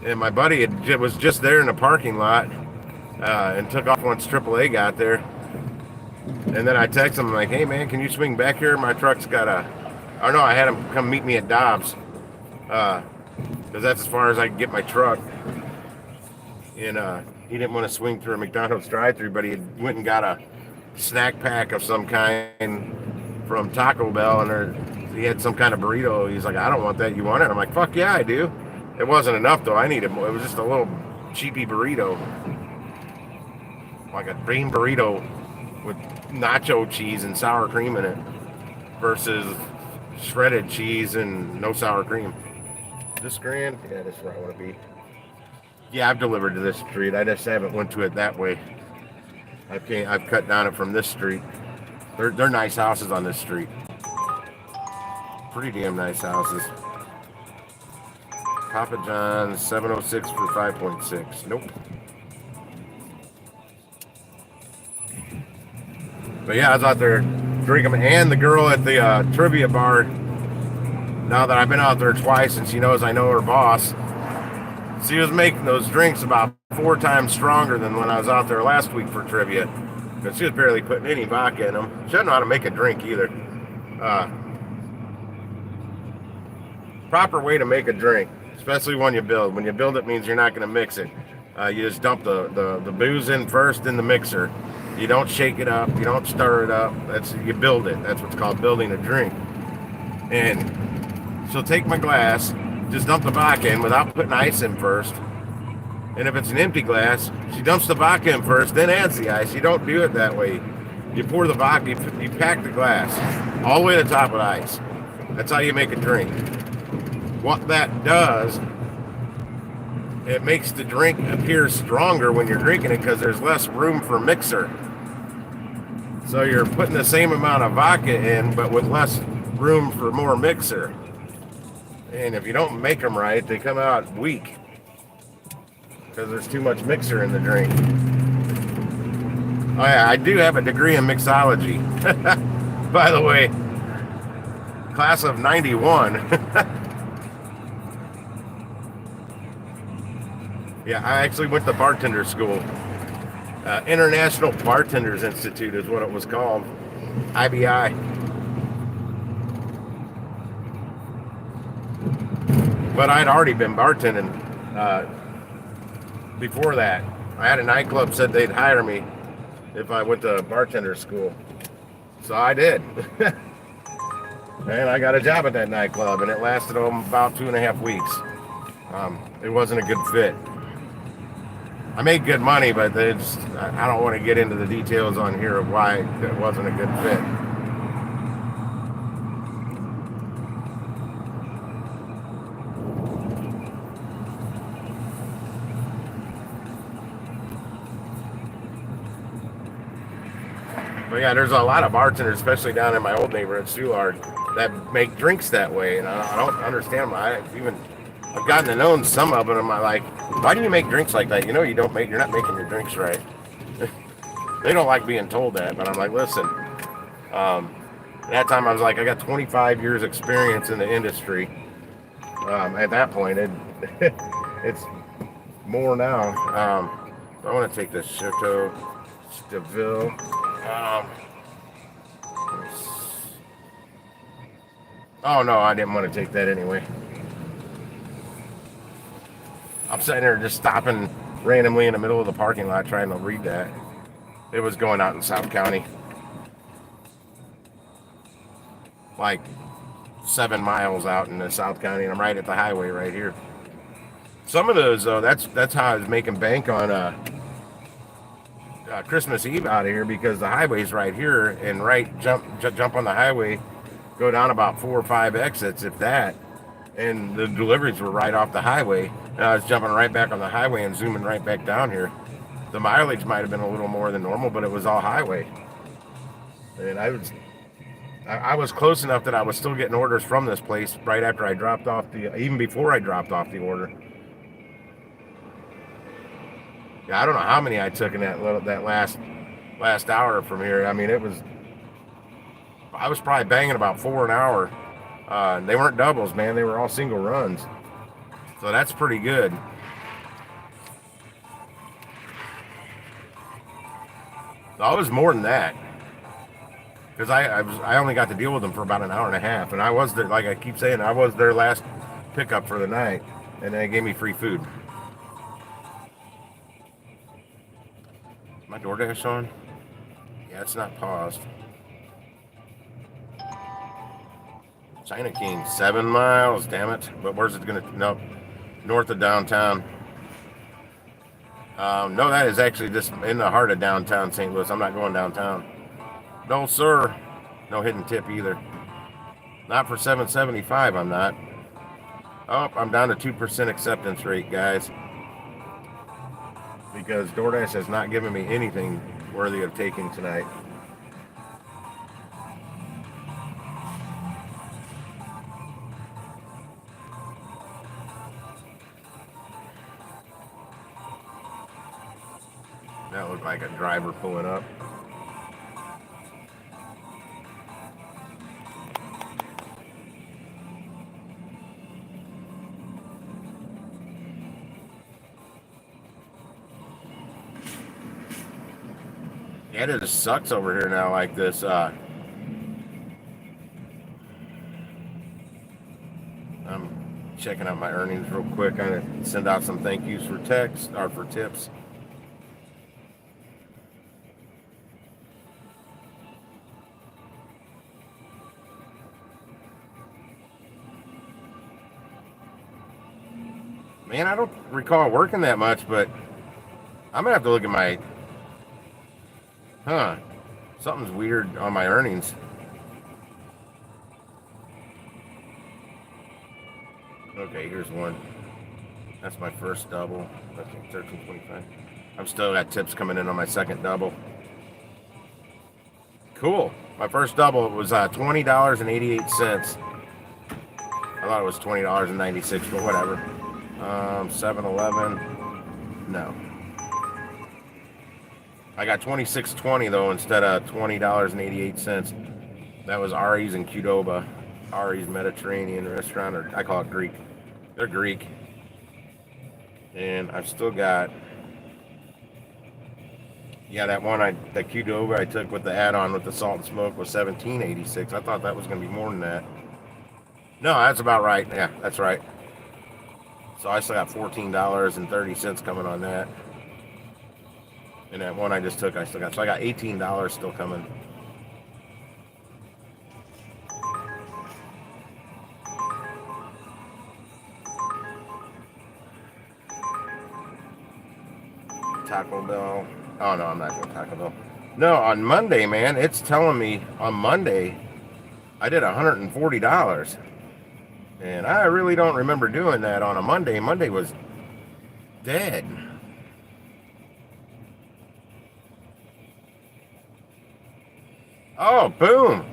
And my buddy was just there in the parking lot and took off once AAA got there. And then I texted him like, hey man, can you swing back here? My truck's got or no, I had him come meet me at Dobbs because that's as far as I can get my truck. And he didn't want to swing through a McDonald's drive-thru, but he went and got a snack pack of some kind from Taco Bell, and he had some kind of burrito. He's like, I don't want that. You want it? I'm like, fuck yeah, I do. It wasn't enough though. I needed more. It was just a little cheapy burrito, like a green burrito with nacho cheese and sour cream in it versus shredded cheese and no sour cream. This grand? Yeah, this is where I want to be. Yeah, I've delivered to this street. I just haven't went to it that way. I've cut down it from this street. They're nice houses on this street. Pretty damn nice houses. Papa John's 706 for 5.6. Nope. But yeah, I was out there drinking, and the girl at the trivia bar, now that I've been out there twice and she knows I know her boss, she was making those drinks about 4 times stronger than when I was out there last week for trivia. Because she was barely putting any vodka in them. She doesn't know how to make a drink either. Proper way to make a drink, especially when you build. When you build, it means you're not going to mix it. You just dump the booze in first in the mixer. You don't shake it up. You don't stir it up. You build it. That's what's called building a drink. And she'll take my glass, just dump the vodka in without putting ice in first. And if it's an empty glass, she dumps the vodka in first, then adds the ice. You don't do it that way. You pour the vodka, you pack the glass all the way to the top with ice. That's how you make a drink. What that does, it makes the drink appear stronger when you're drinking it because there's less room for mixer. So you're putting the same amount of vodka in, but with less room for more mixer. And if you don't make them right, they come out weak because there's too much mixer in the drink. Oh yeah, I do have a degree in mixology. By the way, class of 91. Yeah, I actually went to bartender school. International Bartenders Institute is what it was called. IBI. But I'd already been bartending before that. I had a nightclub said they'd hire me. if I went to bartender school. So I did. And I got a job at that nightclub, and it lasted about 2.5 weeks. It wasn't a good fit. I made good money, but I don't want to get into the details on here of why it wasn't a good fit. But yeah, there's a lot of bartenders, especially down in my old neighborhood, Soulard, that make drinks that way, and I don't understand why. I've gotten to know some of them. I'm like, why do you make drinks like that? You know, you're not making your drinks right. They don't like being told that, but I'm like, listen. At that time, I was like, I got 25 years experience in the industry. At that point, it's more now. I want to take this Chateau Staville. Oh no, I didn't want to take that anyway. I'm sitting there just stopping randomly in the middle of the parking lot trying to read that. It was going out in South County. Like 7 miles out in the South County, and I'm right at the highway right here. Some of those though, that's how I was making bank on Christmas Eve out of here, because the highway's right here, and jump on the highway, go down about 4 or 5 exits, if that, and the deliveries were right off the highway. And I was jumping right back on the highway and zooming right back down here. The mileage might have been a little more than normal, but it was all highway. And I was close enough that I was still getting orders from this place right after I dropped off even before I dropped off the order. Yeah, I don't know how many I took in that last hour from here. I mean, I was probably banging about 4 an hour. They weren't doubles, man. They were all single runs. So that's pretty good. No, it was more than that, because I only got to deal with them for about an hour and a half, and I was there, like I keep saying, I was their last pickup for the night, and they gave me free food. My DoorDash on? Yeah, it's not paused. China King, 7 miles, damn it. But where's it gonna, nope, north of downtown. No, that is actually just in the heart of downtown St. Louis. I'm not going downtown. No, sir. No hidden tip either. Not for $7.75, I'm not. Oh, I'm down to 2% acceptance rate, guys. Because DoorDash has not given me anything worthy of taking tonight. That looked like a driver pulling up. Yeah, it just sucks over here now like this. I'm checking out my earnings real quick. I'm going to send out some thank yous for text or for tips. Man, I don't recall working that much, but I'm going to have to look at my... Something's weird on my earnings. Okay, here's one. That's my first double. Okay, $13.25. I've still got tips coming in on my second double. Cool. My first double was $20.88. I thought it was $20.96, but whatever. 7-Eleven. No. I got $26.20 though instead of $20.88. That was Ari's in Qdoba. Ari's Mediterranean restaurant, or I call it Greek. They're Greek. And I've still got, yeah, that Qdoba I took with the add-on with the salt and smoke was $17.86. I thought that was going to be more than that. No, that's about right. Yeah, that's right. So I still got $14.30 coming on that. And that one I just took, I still got. So I got $18 still coming. Taco Bell. Oh no, I'm not doing Taco Bell. No, on Monday, man, it's telling me on Monday I did $140. And I really don't remember doing that on a Monday. Monday was dead. Oh, boom.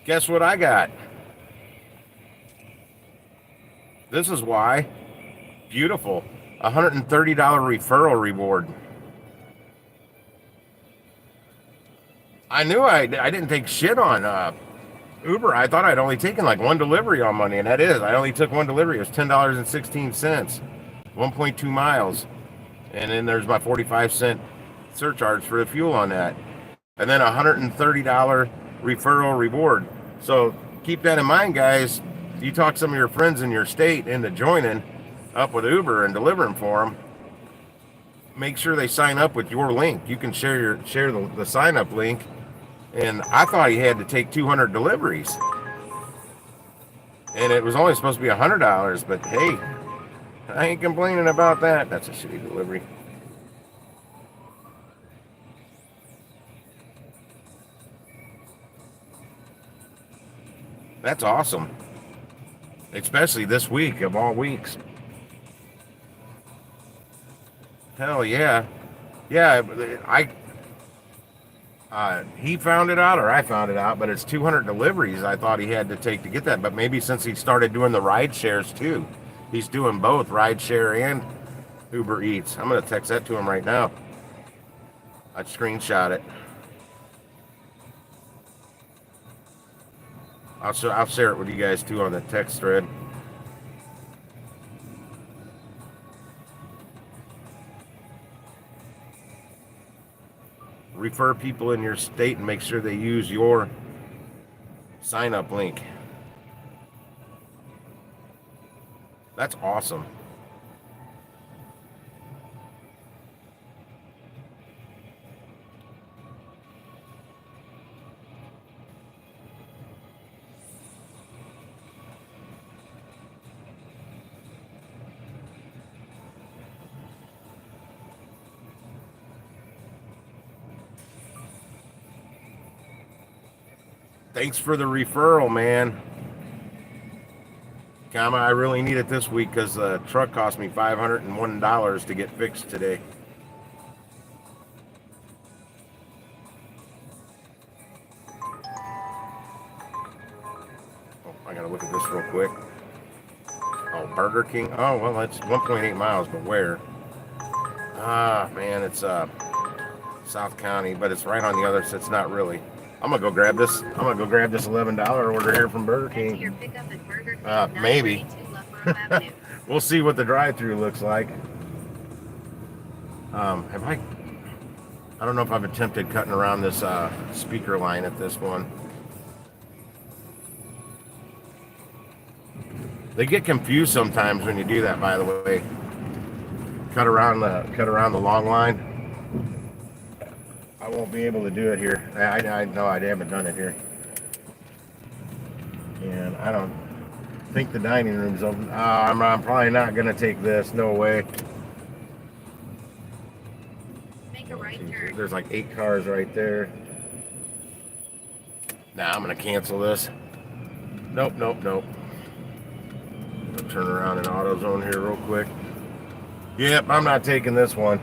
Guess what I got? This is why. Beautiful. $130 referral reward. I knew I didn't take shit on Uber. I thought I'd only taken like one delivery on Monday, and that is. I only took one delivery. It was $10.16, 1.2 miles. And then there's my 45-cent surcharge for the fuel on that. And then $130 referral reward. So keep that in mind, guys. You talk some of your friends in your state into joining up with Uber and delivering for them. Make sure they sign up with your link. You can share the sign up link. And I thought he had to take 200 deliveries, and it was only supposed to be $100. But hey, I ain't complaining about that. That's a shitty delivery. That's awesome, especially this week of all weeks. Hell yeah, yeah. He found it out, or I found it out, but it's 200 deliveries I thought he had to take to get that. But maybe since he started doing the ride shares too, he's doing both ride share and Uber Eats. I'm gonna text that to him right now. I'd screenshot it. I'll share it with you guys too on the text thread. Refer people in your state and make sure they use your sign up link. That's awesome. Thanks for the referral, man. Comma, I really need it this week because the truck cost me $501 to get fixed today. Oh, I gotta look at this real quick. Oh, Burger King. Oh, well, that's 1.8 miles, but where? Ah, man, it's South County, but it's right on the other side. It's not really. I'm gonna go grab this. I'm gonna go grab this $11 order here from Burger King. Your pickup at Burger King, Maybe. We'll see what the drive-thru looks like. Have I don't know if I've attempted cutting around this speaker line at this one. They get confused sometimes when you do that, by the way. Cut around the long line. I won't be able to do it here. I know I haven't done it here. And I don't think the dining room's open. I'm probably not going to take this. No way. Make a right turn. There's like 8 cars right there. Nah, I'm going to cancel this. Nope. I'll turn around in AutoZone here real quick. Yep, I'm not taking this one.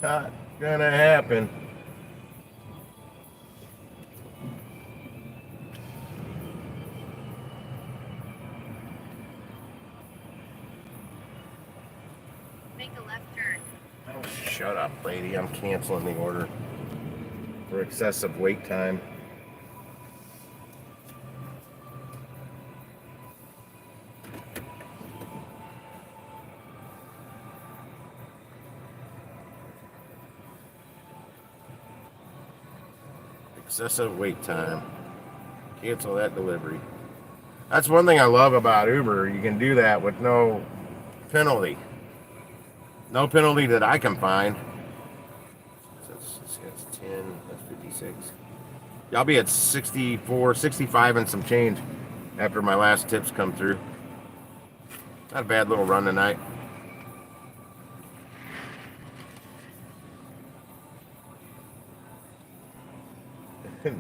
Not gonna happen. Make a left turn. Oh, shut up, lady. I'm canceling the order for excessive wait time. Excessive wait time. Cancel that delivery. That's one thing I love about Uber. You can do that with no penalty. No penalty that I can find. So that's 10, that's 56. I'll be at 64, 65 and some change after my last tips come through. Not a bad little run tonight.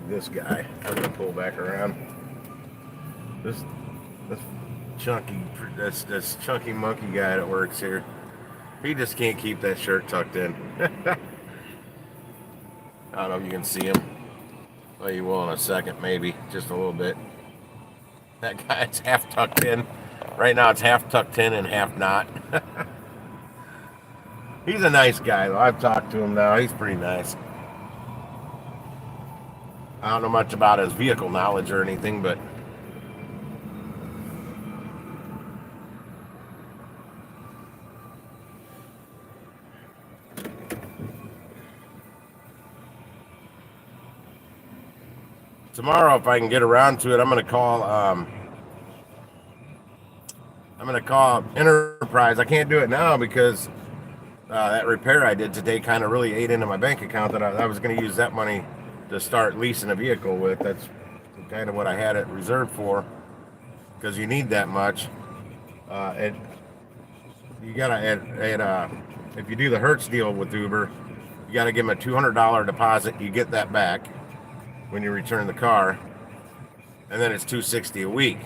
This guy, I'm gonna pull back around. This chunky, this chunky monkey guy that works here. He just can't keep that shirt tucked in. I don't know if you can see him. Well, you will in a second, maybe just a little bit. That guy's half tucked in. Right now, it's half tucked in and half not. He's a nice guy, though. I've talked to him now. He's pretty nice. I don't know much about his vehicle knowledge or anything, but tomorrow, if I can get around to it, I'm gonna call Enterprise. I can't do it now because that repair I did today kind of really ate into my bank account. That I was going to use that money to start leasing a vehicle with. That's kind of what I had it reserved for, because you need that much. And you gotta if you do the Hertz deal with Uber, you gotta give them a $200 deposit. You get that back when you return the car, and then it's $260 a week.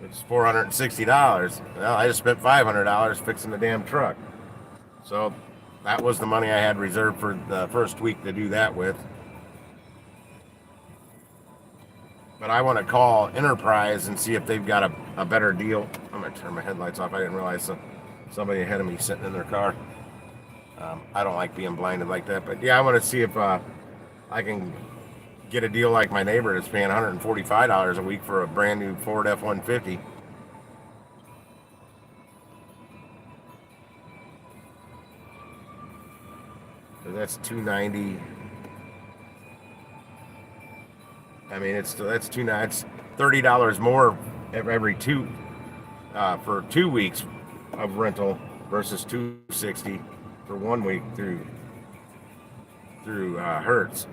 It's $460. Well, I just spent $500 fixing the damn truck. So that was the money I had reserved for the first week to do that with. But I want to call Enterprise and see if they've got a better deal. I'm going to turn my headlights off. I didn't realize somebody ahead of me sitting in their car. I don't like being blinded like that. But yeah, I want to see if I can get a deal like my neighbor that's paying $145 a week for a brand new Ford F-150. That's $290. I mean, that's $30 more every for 2 weeks of rental versus $260 for 1 week through Hertz.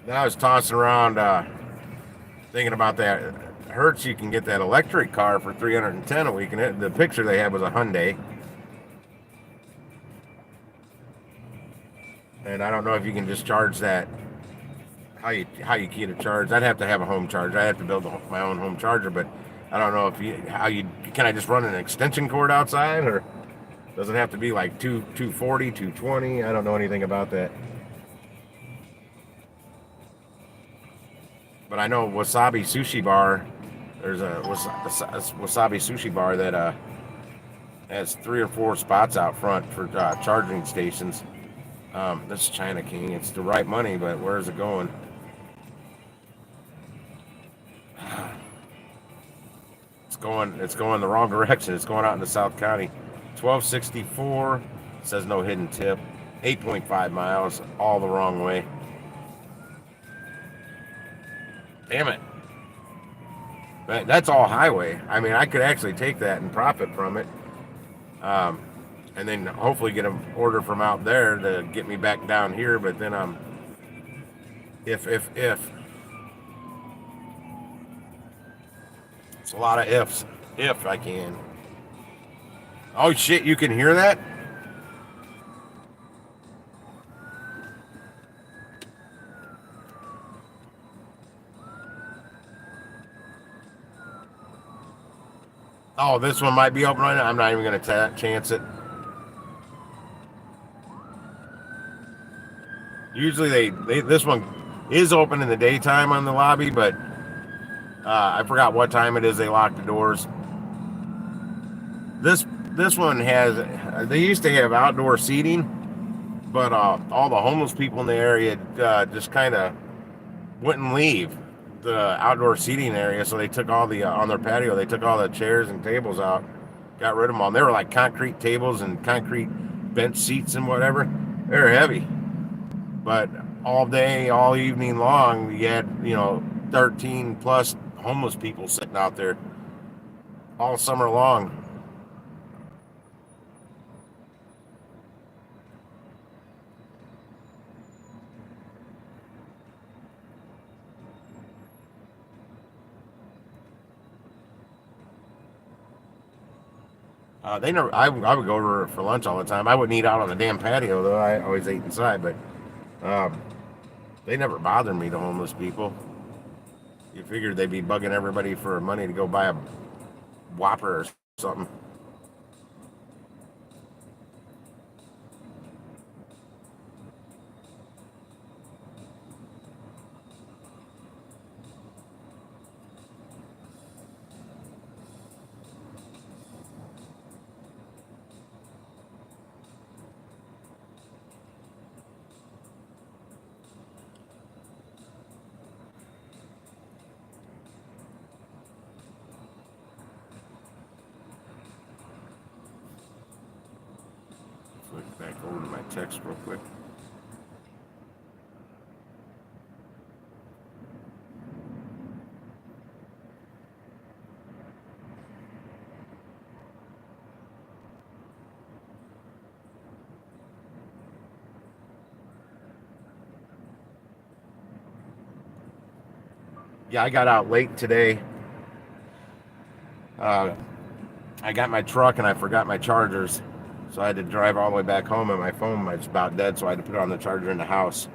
Then I was tossing around thinking about that Hertz. You can get that electric car for $310 a week, and the picture they had was a Hyundai. And I don't know if you can just charge that. How you key to charge? I'd have to have a home charger. I have to build my own home charger, but I don't know if can I just run an extension cord outside, or does it have to be like 240, 220? I don't know anything about that. But I know Wasabi Sushi Bar. There's a Wasabi Sushi Bar that has 3 or 4 spots out front for charging stations. This China King. It's the right money, but where is it going? It's going the wrong direction. It's going out into South County. 1264 says no hidden tip. 8.5 miles, all the wrong way. Damn it. But that's all highway. I mean, I could actually take that and profit from it. And then hopefully get an order from out there to get me back down here. But then if it's a lot of ifs. If I can. Oh shit! You can hear that? Oh, this one might be open right now. I'm not even gonna chance it. Usually this one is open in the daytime on the lobby, but I forgot what time it is. They lock the doors. This one has. They used to have outdoor seating, but all the homeless people in the area just kind of wouldn't leave the outdoor seating area, so they took all the on their patio. They took all the chairs and tables out, got rid of them all. And they were like concrete tables and concrete bench seats and whatever. They're heavy. But all day, all evening long, you had 13 plus homeless people sitting out there. all summer long. They never. I would go over for lunch all the time. I wouldn't eat out on the damn patio though. I always ate inside, but um, they never bothered me. The homeless people. You figured they'd be bugging everybody for money to go buy a Whopper or something. Flick back over to my text real quick. Yeah, I got out late today. I got my truck and I forgot my chargers. So I had to drive all the way back home, and my phone was about dead, so I had to put it on the charger in the house.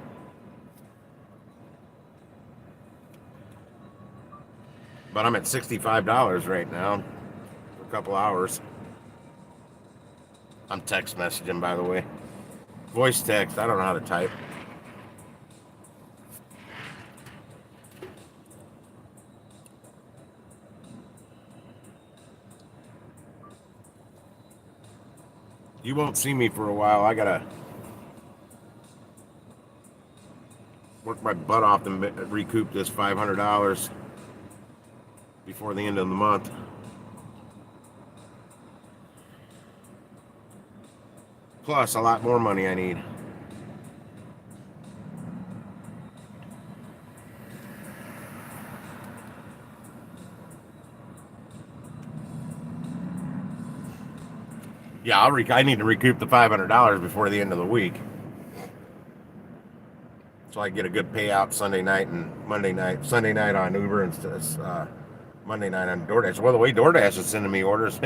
But I'm at $65 right now for a couple hours. I'm text messaging, by the way. Voice text, I don't know how to type. You won't see me for a while. I gotta work my butt off to recoup this $500 before the end of the month. Plus a lot more money I need. Yeah, I need to recoup the $500 before the end of the week, so I get a good payout Sunday night and Monday night. Sunday night on Uber instead of Monday night on Doordash. Well, the way Doordash is sending me orders.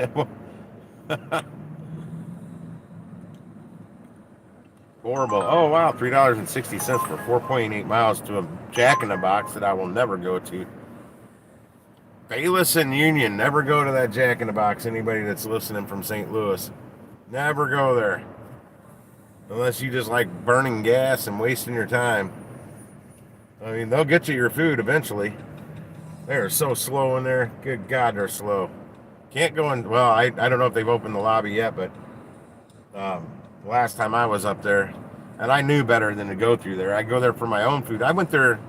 Horrible. Oh wow, $3.60 for 4.8 miles to a Jack in the Box that I will never go to. Bayless and Union, never go to that Jack in the Box. Anybody that's listening from St. Louis, never go there. Unless you just like burning gas and wasting your time. I mean, they'll get you your food eventually. They're so slow in there. Good God, they're slow. Can't go in. Well, I don't know if they've opened the lobby yet, but last time I was up there, and I knew better than to go through there. I go there for my own food. I went there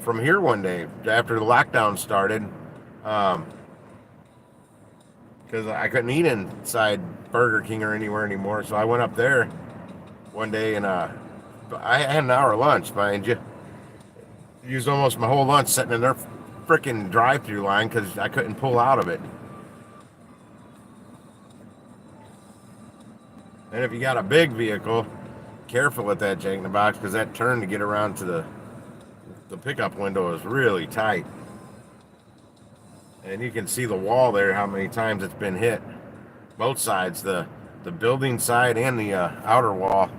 from here one day after the lockdown started because I couldn't eat inside Burger King or anywhere anymore. So I went up there one day, and I had an hour lunch, mind you. Used almost my whole lunch sitting in their freaking drive-through line because I couldn't pull out of it. And if you got a big vehicle, careful with that Jack in the Box, because that turn to get around to the pickup window is really tight. And you can see the wall there, how many times it's been hit. Both sides, the building side and the outer wall.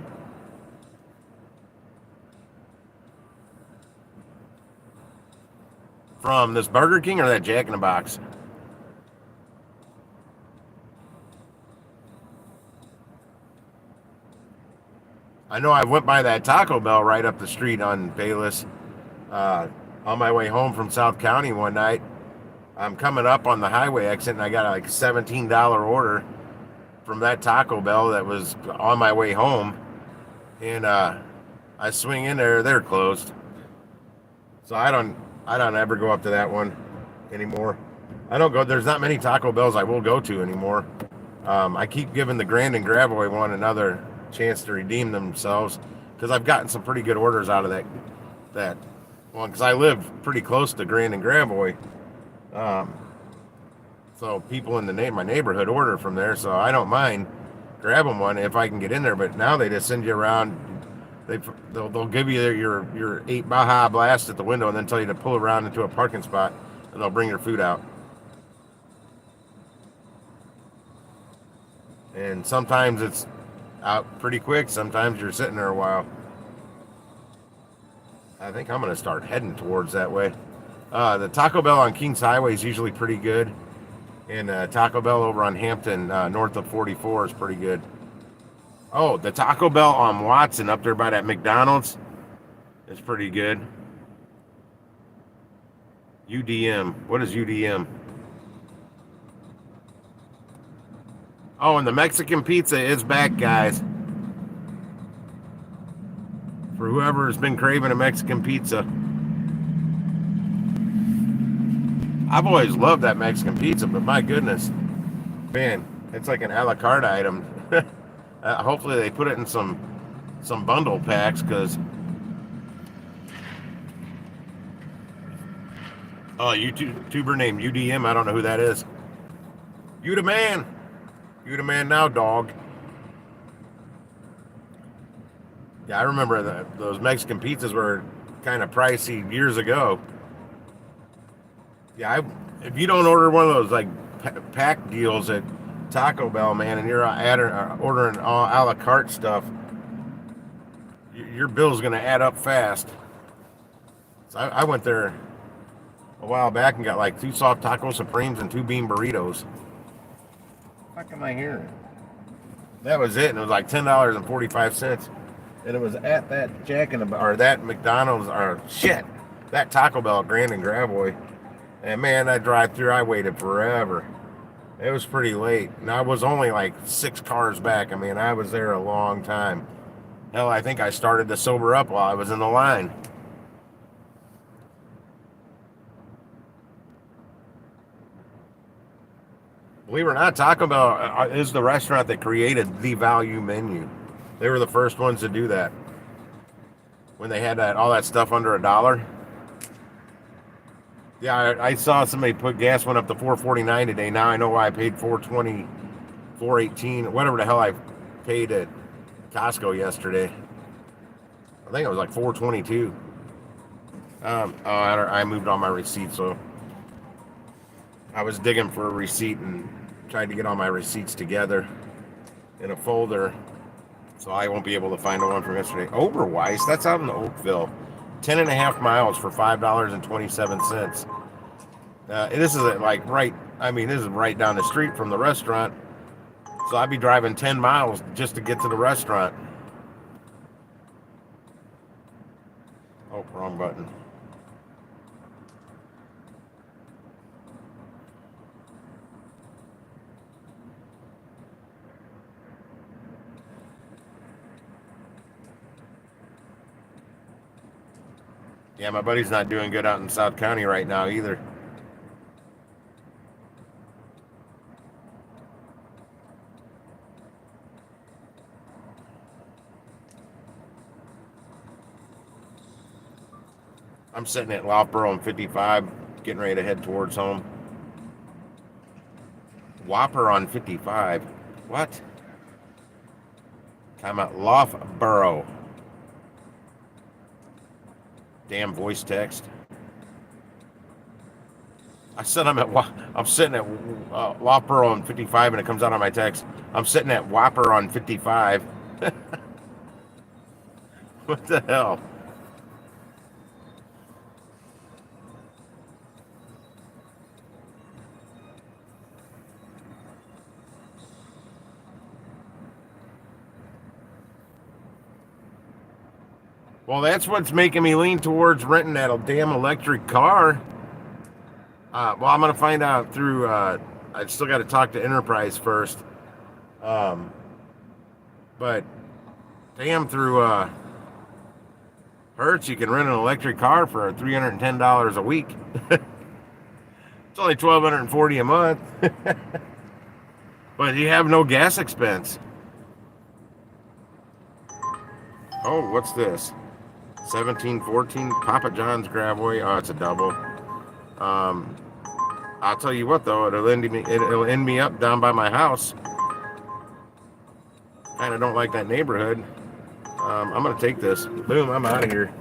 From this Burger King or that Jack in the Box? I know I went by that Taco Bell right up the street on Bayless on my way home from South County one night. I'm coming up on the highway exit, and I got like a $17 order from that Taco Bell that was on my way home. And I swing in there, they're closed. So I don't ever go up to that one anymore. I don't go. There's not many Taco Bells I will go to anymore. I keep giving the Grand and Gravois one another chance to redeem themselves because I've gotten some pretty good orders out of that one because I live pretty close to Grand and Gravois. So people in my neighborhood order from there, so I don't mind grabbing one if I can get in there. But now they just send you around. They'll give you your 8 Baja Blast at the window and then tell you to pull around into a parking spot, and they'll bring your food out. And sometimes it's out pretty quick. Sometimes you're sitting there a while. I think I'm going to start heading towards that way. The Taco Bell on Kings Highway is usually pretty good. And Taco Bell over on Hampton, north of 44, is pretty good. Oh, the Taco Bell on Watson up there by that McDonald's is pretty good. UDM. What is UDM? Oh, and the Mexican pizza is back, guys. For whoever's been craving a Mexican pizza. I've always loved that Mexican pizza, but my goodness, man, it's like an a la carte item. Hopefully they put it in some bundle packs, because YouTuber named UDM, I don't know who that is. You the man now, dog. Yeah, I remember those Mexican pizzas were kind of pricey years ago. Yeah, if you don't order one of those like pack deals at Taco Bell, man, and you're ordering all a la carte stuff, your bill's going to add up fast. So I went there a while back and got like 2 soft taco supremes and 2 bean burritos. What am I hearing? That was it, and it was like $10.45, and it was at that that McDonald's that Taco Bell at Grand and Gravois. And man, that drive-through, I waited forever. It was pretty late, and I was only like 6 cars back. I mean, I was there a long time. Hell, I think I started to sober up while I was in the line. Believe it or not, Taco Bell is the restaurant that created the value menu. They were the first ones to do that. When they had all that stuff under $1. Yeah, I saw somebody put gas went up to $4.49 today. Now I know why I paid $4.20, $4.18, whatever the hell I paid at Costco yesterday. I think it was like $4.22. I moved all my receipts, so I was digging for a receipt and tried to get all my receipts together in a folder, so I won't be able to find the one from yesterday. Oberweis, that's out in Oakville. 10.5 miles for $5.27. This is this is right down the street from the restaurant. So I'd be driving 10 miles just to get to the restaurant. Oh, wrong button. Yeah, my buddy's not doing good out in South County right now either. I'm sitting at Loughborough on 55, getting ready to head towards home. Whopper on 55. What? I'm at Loughborough. Damn voice text. I said I'm sitting at Whopper on 55, and it comes out on my text. I'm sitting at Whopper on 55. What the hell? Well, that's what's making me lean towards renting that damn electric car. I'm going to find out through, I still got to talk to Enterprise first. But damn, through Hertz, you can rent an electric car for $310 a week. It's only $1,240 a month. But you have no gas expense. Oh, what's this? 1714 Papa John's Gravois. Oh, it's a double. I'll tell you what though, it'll end me up down by my house. Kind of don't like that neighborhood. I'm gonna take this. Boom, I'm out of here.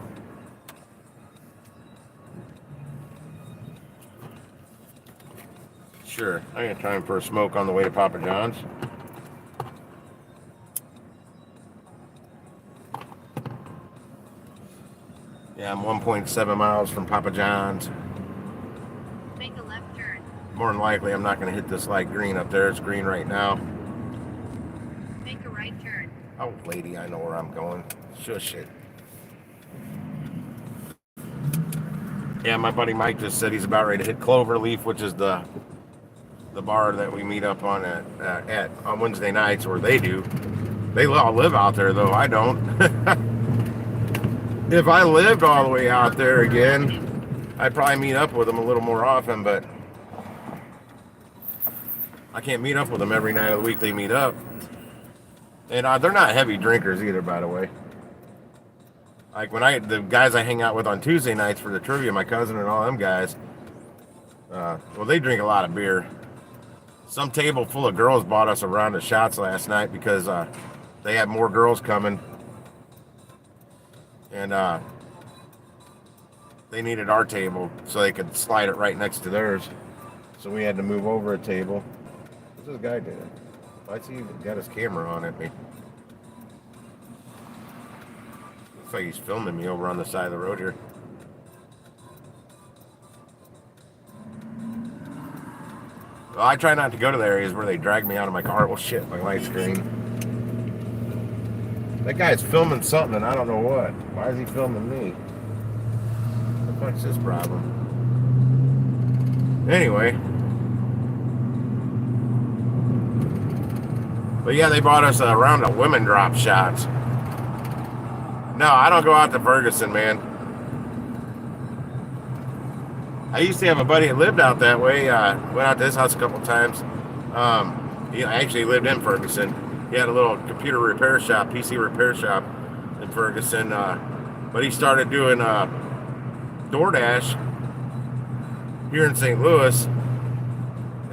Sure, I'm gonna try him for a smoke on the way to Papa John's. Yeah, I'm 1.7 miles from Papa John's. Make a left turn. More than likely, I'm not gonna hit this light green up there. It's green right now. Make a right turn. Oh, lady, I know where I'm going. Shush it. Yeah, my buddy Mike just said he's about ready to hit Cloverleaf, which is the bar that we meet up on on Wednesday nights, or they do. They all live out there, though. I don't. If I lived all the way out there again, I'd probably meet up with them a little more often, but I can't meet up with them every night of the week they meet up. And they're not heavy drinkers either, by the way. Like the guys I hang out with on Tuesday nights for the trivia, my cousin and all them guys, well, they drink a lot of beer. Some table full of girls bought us a round of shots last night because they had more girls coming. And they needed our table so they could slide it right next to theirs. So we had to move over a table. What's this guy doing? I see he got his camera on at me. Looks like he's filming me over on the side of the road here. Well, I try not to go to the areas where they drag me out of my car. Well, shit, my light screen. That guy's filming something, and I don't know what. Why is he filming me? What the fuck's his problem? Anyway. But yeah, they bought us a round of women drop shots. No, I don't go out to Ferguson, man. I used to have a buddy that lived out that way. Went out to his house a couple times. He actually lived in Ferguson. He had a little computer repair shop, PC repair shop in Ferguson. But he started doing Doordash here in St. Louis.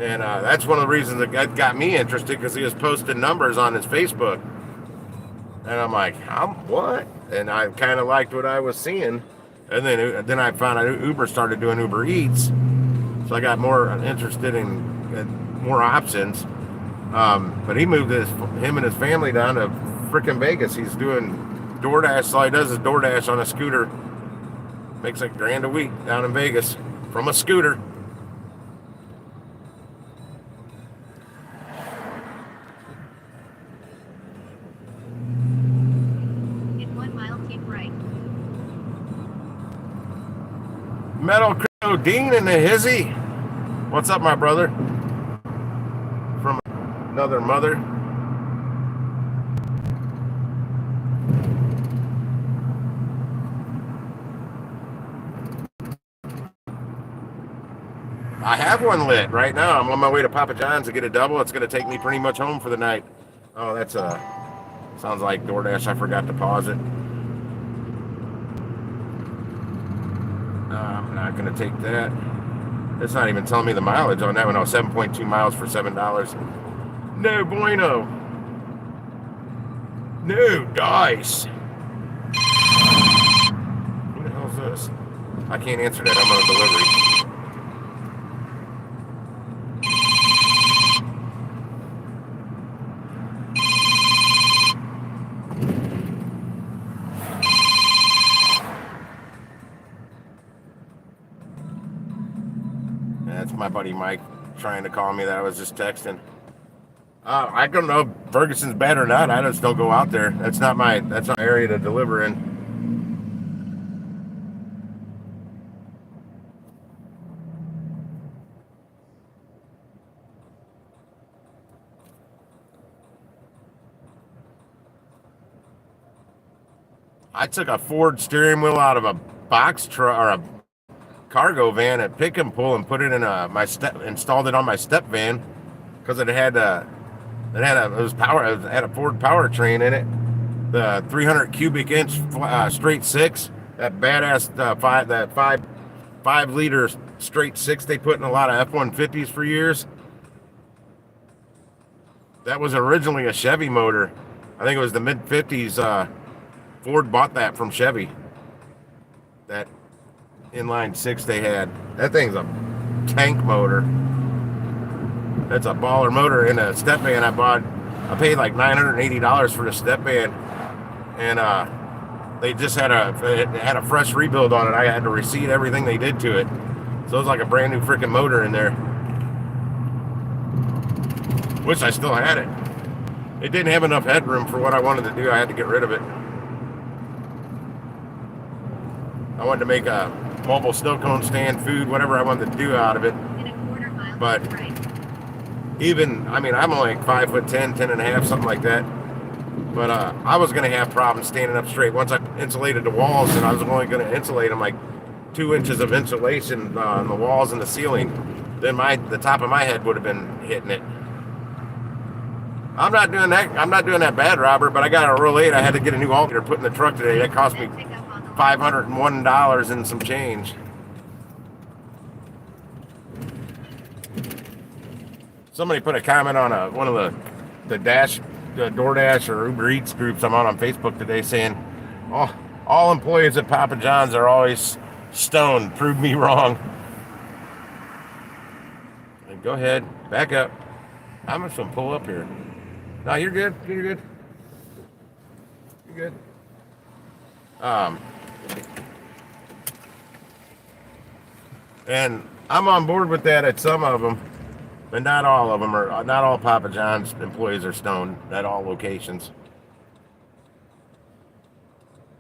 And that's one of the reasons that got me interested, because he was posting numbers on his Facebook. And I'm like, what? And I kind of liked what I was seeing. And then I found out Uber started doing Uber Eats. So I got more interested in more options. But he moved him and his family down to frickin' Vegas. He's doing DoorDash. So all he does is DoorDash on a scooter. Makes like $1,000 a week down in Vegas from a scooter. In 1 mile, keep right. Metal Crypto Dean and the Hizzy. What's up, my brother? From another mother. I have one lit right now. I'm on my way to Papa John's to get a double. It's going to take me pretty much home for the night. Oh, that's sounds like DoorDash. I forgot to pause it. I'm not going to take that. It's not even telling me the mileage on that one. Oh, 7.2 miles for $7. No bueno. No dice. Who the hell is this? I can't answer that. I'm on a delivery. That's my buddy Mike trying to call me that I was just texting. I don't know if Ferguson's bad or not. I just don't go out there. That's not my area to deliver in. I took a Ford steering wheel out of a box truck or a cargo van at Pick and Pull and put it in installed it on my step van because it had a Ford powertrain in it, the 300 cubic inch straight six, that badass 5 liter straight six they put in a lot of F-150s for years. That was originally a Chevy motor. I think it was the mid-50s. Ford bought that from Chevy. That inline six they had. That thing's a tank motor. That's a baller motor. In a step van I paid like $980 for the step van. And they just had a fresh rebuild on it. I had to receipt everything they did to it. So it was like a brand new freaking motor in there. Wish I still had it. It didn't have enough headroom for what I wanted to do. I had to get rid of it. I wanted to make a mobile snow cone stand, food, whatever I wanted to do out of it. In a quarter mile But to the right. even, I mean, I'm only like 5'10", 10 and a half, something like that. But I was going to have problems standing up straight. Once I insulated the walls, and I was only going to insulate them like 2 inches of insulation on the walls and the ceiling, then the top of my head would have been hitting it. I'm not doing that bad, Robert, but I got a real late. I had to get a new alternator put in the truck today. That cost me Pick up on the $501 and some change. Somebody put a comment on one of the Doordash or Uber Eats groups I'm on Facebook today saying, "Oh, all employees at Papa John's are always stoned. Prove me wrong." And go ahead, back up. I'm just gonna pull up here. No, you're good. You're good. You're good. And I'm on board with that at some of them, but not all of them are. Not all Papa John's employees are stoned at all locations.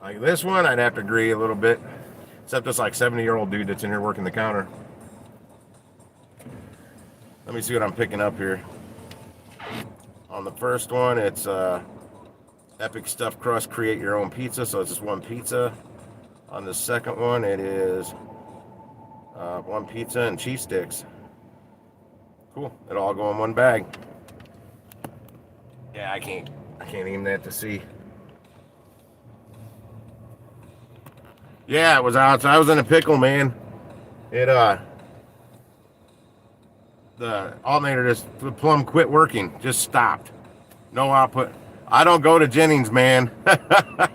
Like this one, I'd have to agree a little bit, except this like 70-year-old dude that's in here working the counter. Let me see what I'm picking up here. On the first one, it's epic stuffed crust, create your own pizza. So it's just one pizza. On the second one, it is one pizza and cheese sticks. Cool. It'll all go in one bag. Yeah, I can't aim that to see. Yeah, it was out. So I was in a pickle, man. The alternator just plumb quit working. Just stopped. No output. I don't go to Jennings, man. I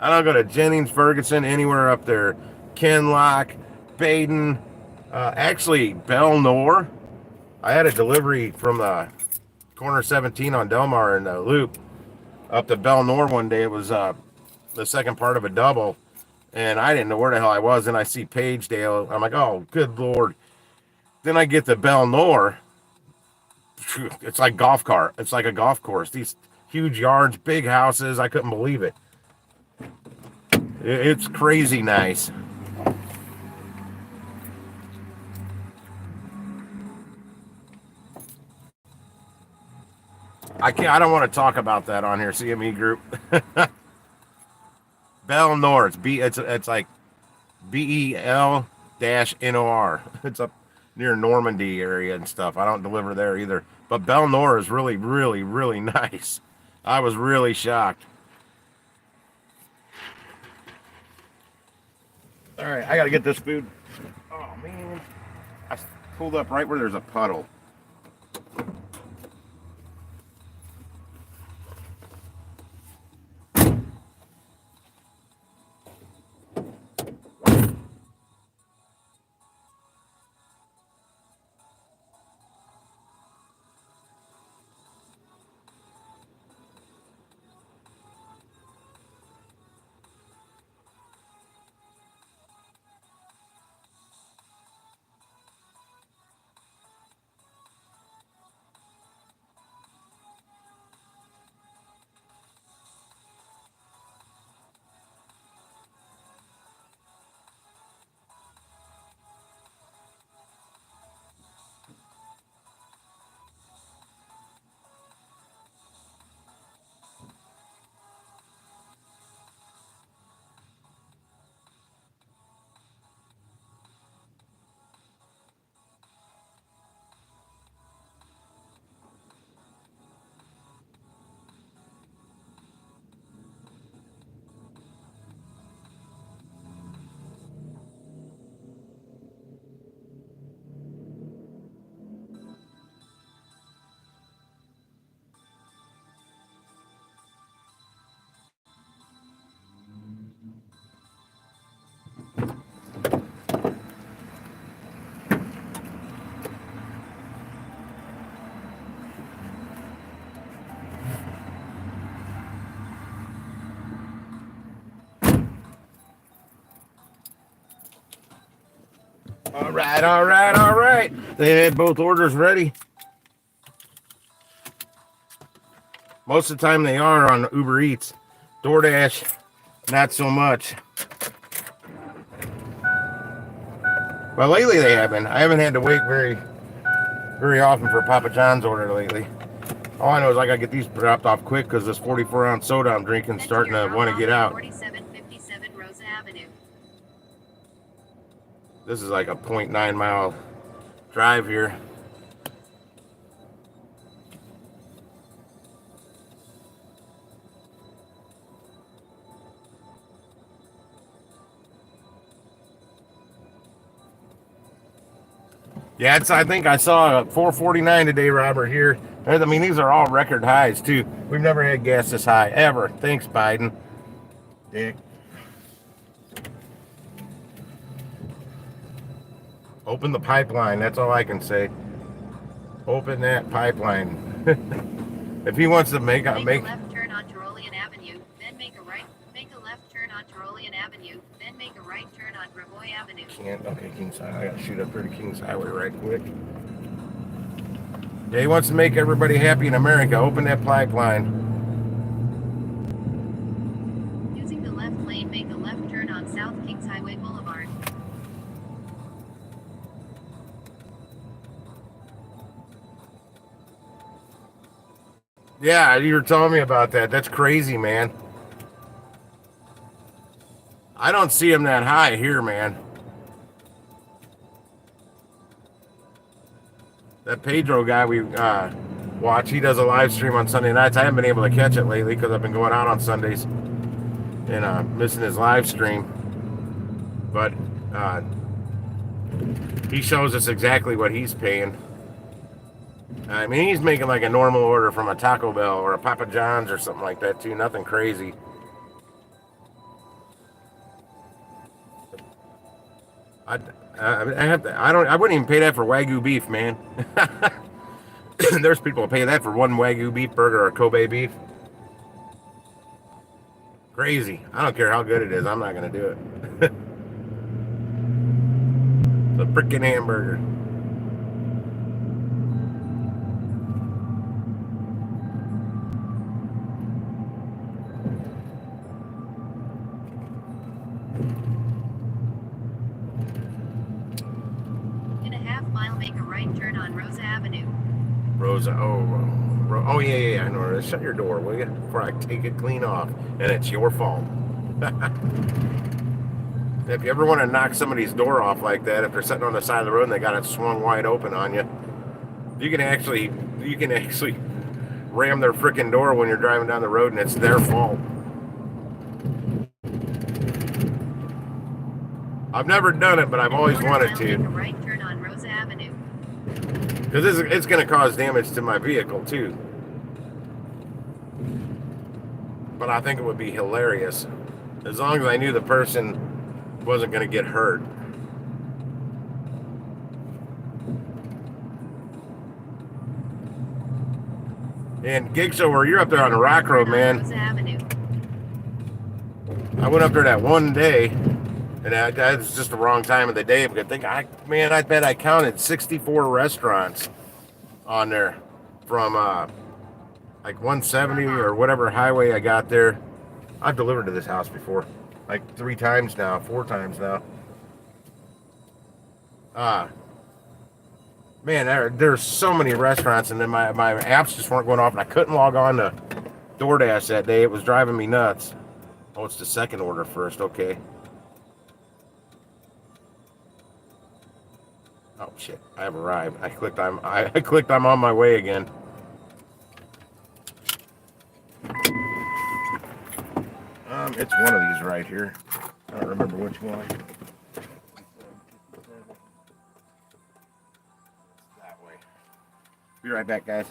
don't go to Jennings, Ferguson, anywhere up there. Kenlock, Baden, actually Belnor. I had a delivery from corner 17 on Delmar in the Loop up to Belnor one day. It was the second part of a double, and I didn't know where the hell I was. And I see Pagedale. I'm like, oh, good Lord. Then I get to Belnor. It's like golf cart. It's like a golf course. These huge yards, big houses. I couldn't believe it. It's crazy nice. I don't want to talk about that on here. CME group. Belnor. It's like BEL-NOR. It's up near Normandy area and stuff. I don't deliver there either. But Belnor is really, really, really nice. I was really shocked. All right, I got to get this food. Oh, man. I pulled up right where there's a puddle. All right, all right, all right. They had both orders ready. Most of the time they are on Uber Eats. DoorDash, not so much. But lately they have been. I haven't had to wait very often for Papa John's order lately. All I know is I gotta get these dropped off quick because this 44-ounce soda I'm drinking is starting to want to get out. 4757 Rosa Avenue. This is like a 0.9 mile drive here. Yeah, I think I saw a 449 today, Robert, here. I mean, these are all record highs, too. We've never had gas this high, ever. Thanks, Biden. Dick. Open the pipeline. That's all I can say. Open that pipeline. If he wants to make a left turn on Tyrolean Avenue, then make a right. Make a left turn on Tyrolean Avenue, then make a right turn on Gravois Avenue. Can't. Okay, Kings Highway. I gotta shoot up here to Kings Highway right quick. Yeah, he wants to make everybody happy in America. Open that pipeline. Using the left lane, make a left turn on South Kings Highway Boulevard. Yeah, you were telling me about that. That's crazy, man. I don't see him that high here, man. That Pedro guy we watch, he does a live stream on Sunday nights. I haven't been able to catch it lately because I've been going out on Sundays and missing his live stream. But he shows us exactly what he's paying. I mean, he's making like a normal order from a Taco Bell or a Papa John's or something like that too. Nothing crazy. I wouldn't even pay that for Wagyu beef, man. There's people who pay that for one Wagyu beef burger or Kobe beef. Crazy. I don't care how good it is. I'm not gonna do it. It's a freaking hamburger. Make a right turn on Rosa Avenue. Rosa, oh yeah, I know. Shut your door, will you? Before I take it clean off, and it's your fault. If you ever want to knock somebody's door off like that, if they're sitting on the side of the road and they got it swung wide open on you, you can actually ram their freaking door when you're driving down the road, and it's their fault. I've never done it, but I've always wanted to. Make a right turn on Rosa Avenue. Because it's going to cause damage to my vehicle, too. But I think it would be hilarious. As long as I knew the person wasn't going to get hurt. And Gig Show, where you're up there on the Rock Road, man. Rosa Avenue. I went up there that one day. And that was just the wrong time of the day. But I bet I counted 64 restaurants on there from like 170 or whatever highway I got there. I've delivered to this house before, like 4 times now. Man, there's so many restaurants, and then my apps just weren't going off, and I couldn't log on to DoorDash that day. It was driving me nuts. Oh, it's the second order first. Okay. Oh shit! I have arrived. I clicked. I'm on my way again. It's one of these right here. I don't remember which one. That way. Be right back, guys.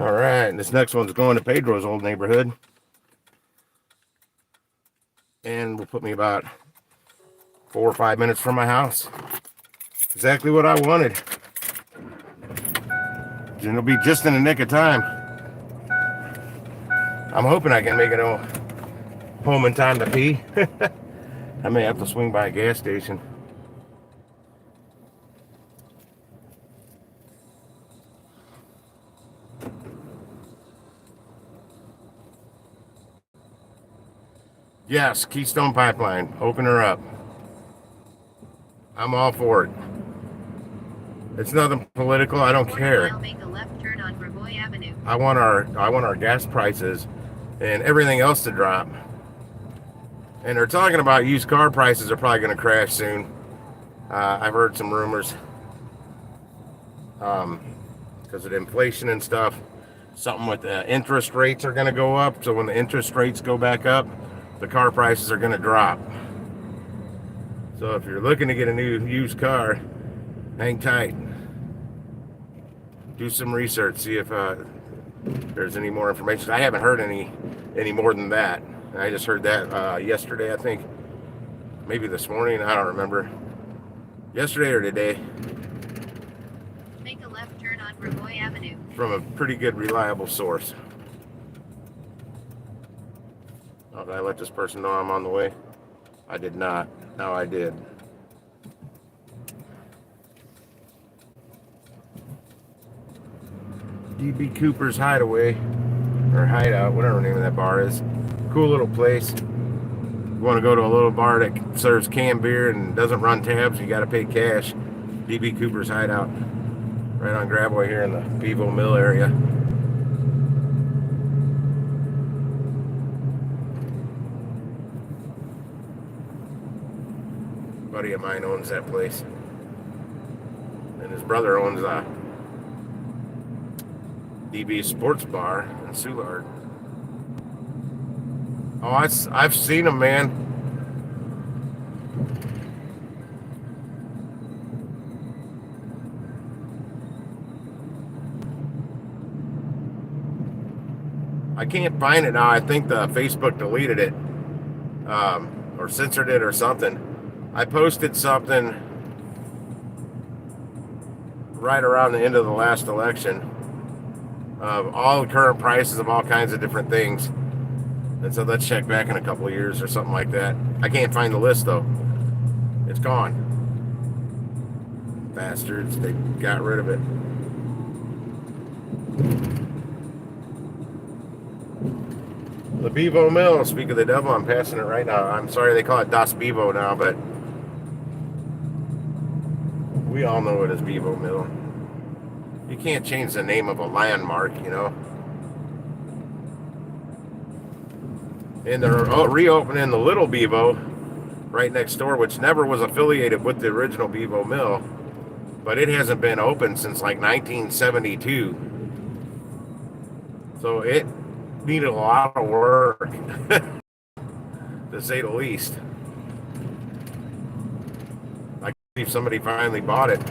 All right, this next one's going to Pedro's old neighborhood. And will put me about 4 or 5 minutes from my house. Exactly what I wanted. And it'll be just in the nick of time. I'm hoping I can make it home in time to pee. I may have to swing by a gas station. Yes, Keystone Pipeline. Open her up. I'm all for it. It's nothing political. I don't care. Make a left turn on Gravois Avenue. I want our gas prices and everything else to drop. And they're talking about used car prices are probably going to crash soon. I've heard some rumors because of inflation and stuff. Something with the interest rates are going to go up. So when the interest rates go back up, the car prices are going to drop. So if you're looking to get a new used car, hang tight. Do some research. See if there's any more information. I haven't heard any more than that. I just heard that yesterday, I think. Maybe this morning. I don't remember. Yesterday or today. Make a left turn on Gravois Avenue. From a pretty good, reliable source. Oh, did I let this person know I'm on the way? I did not. Now I did. DB Cooper's Hideaway, or Hideout, whatever the name of that bar is. Cool little place. You want to go to a little bar that serves canned beer and doesn't run tabs, you got to pay cash. DB Cooper's Hideout. Right on Gravois here in the Bevo Mill area. A buddy of mine owns that place. And his brother owns DB Sports Bar in Soulard. Oh, I've seen them, man. I can't find it now. I think the Facebook deleted it or censored it or something. I posted something right around the end of the last election of all the current prices of all kinds of different things. And so let's check back in a couple of years or something like that. I can't find the list though. It's gone. Bastards, they got rid of it. The Bevo Mill, speak of the devil, I'm passing it right now. I'm sorry they call it Das Bevo now, but we all know it as Bevo Mill. You can't change the name of a landmark, you know. And they're reopening the Little Bevo right next door, which never was affiliated with the original Bevo Mill, but it hasn't been open since like 1972. So it needed a lot of work, to say the least. I believe somebody finally bought it.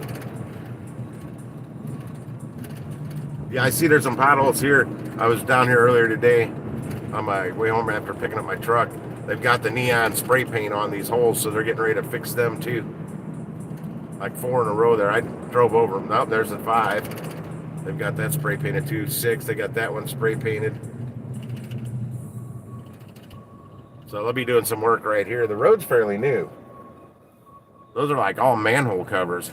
Yeah, I see there's some potholes here. I was down here earlier today on my way home after picking up my truck. They've got the neon spray paint on these holes, so they're getting ready to fix them too. Like 4 in a row there. I drove over them. Oh, there's the 5. They've got that spray painted too. 6, they got that one spray painted. So they'll be doing some work right here. The road's fairly new. Those are like all manhole covers.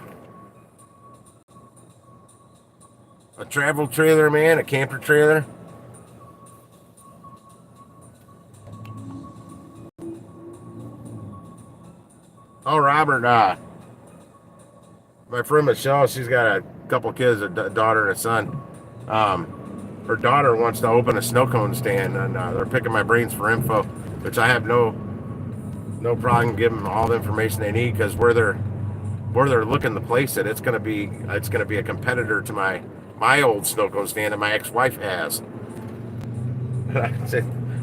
A travel trailer, man, a camper trailer. Oh, Robert, my friend Michelle, she's got a couple kids, a daughter and a son. Her daughter wants to open a snow cone stand, and they're picking my brains for info, which I have no problem giving them all the information they need, because where they're looking to place it, it's gonna be a competitor to my old snow cone stand that my ex-wife has.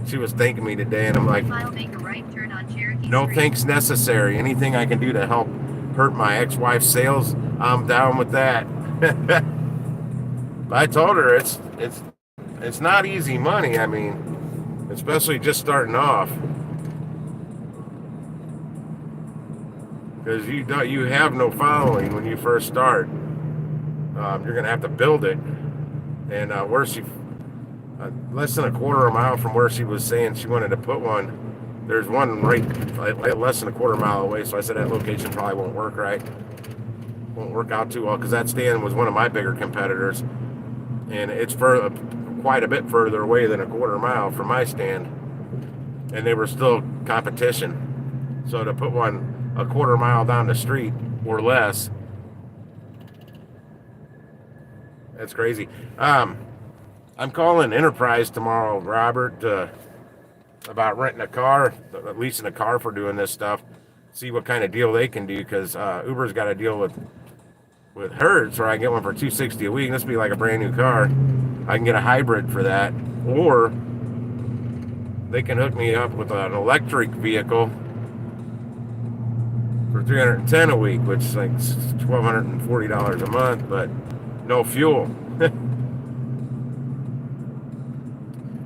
She was thanking me today, and I'm like, Make a right turn on Cherokee no Street. thanks necessary. Anything I can do to help hurt my ex-wife's sales, I'm down with that. I told her it's it's not easy money. I mean, especially just starting off, because you have no following when you first start. You're gonna have to build it. And where she, less than a quarter of a mile from where she was saying she wanted to put one, there's one right less than a quarter mile away. So I said that location probably won't work right. Won't work out too well because that stand was one of my bigger competitors, and it's quite a bit further away than a quarter mile from my stand, and they were still competition. So to put one a quarter mile down the street or less, that's crazy. I'm calling Enterprise tomorrow, Robert, about renting a car, leasing a car for doing this stuff. See what kind of deal they can do, because Uber's got a deal with Hertz where I can get one for $260 a week. This would be like a brand new car. I can get a hybrid for that, or they can hook me up with an electric vehicle for $310 a week, which is like $1,240 a month, but no fuel.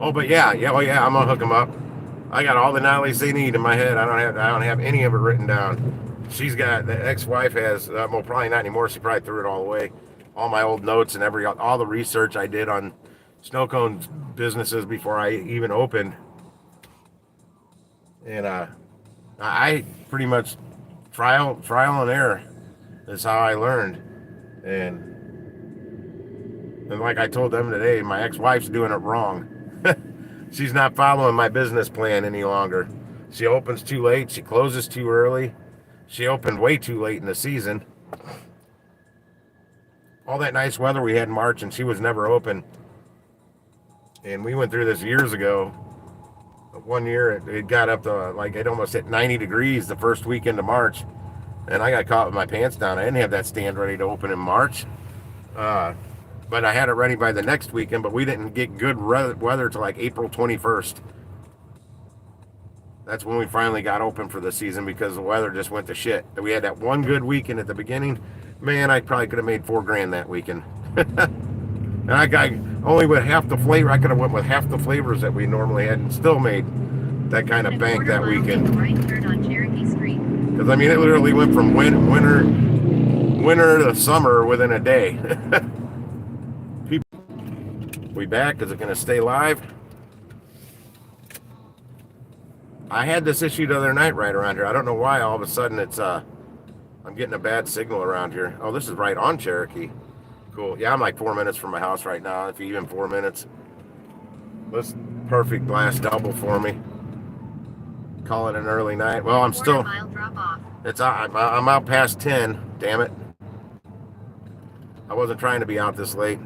Oh, but yeah, I'm gonna hook them up. I got all the knowledge they need in my head. I don't have any of it written down. She's got, the ex-wife has, well, probably not anymore. She probably threw it all away. All my old notes and all the research I did on snow cone businesses before I even opened. And I pretty much trial and error is how I learned. And like I told them today, my ex-wife's doing it wrong. She's not following my business plan any longer. She opens too late. She closes too early. She opened way too late in the season. All that nice weather we had in March, and she was never open. And we went through this years ago. One year it got up to like it almost hit 90 degrees the first weekend of March, and I got caught with my pants down. I didn't have that stand ready to open in March, but I had it ready by the next weekend. But we didn't get good weather till like April 21st. That's when we finally got open for the season, because the weather just went to shit. We had that one good weekend at the beginning. Man, I probably could have made $4,000 that weekend. And I got only with half the flavor. I could have went with half the flavors that we normally had and still made that kind of bank that weekend. Right turn on Cherokee Street. Because I mean, it literally went from winter to summer within a day. People, we back? Is it going to stay live? I had this issue the other night right around here. I don't know why all of a sudden it's I'm getting a bad signal around here. Oh, this is right on Cherokee. Cool. Yeah, I'm like 4 minutes from my house right now, if even 4 minutes. This perfect glass double for me. Call it an early night. Well, I'm still. Mile drop off. I'm out past 10. Damn it. I wasn't trying to be out this late.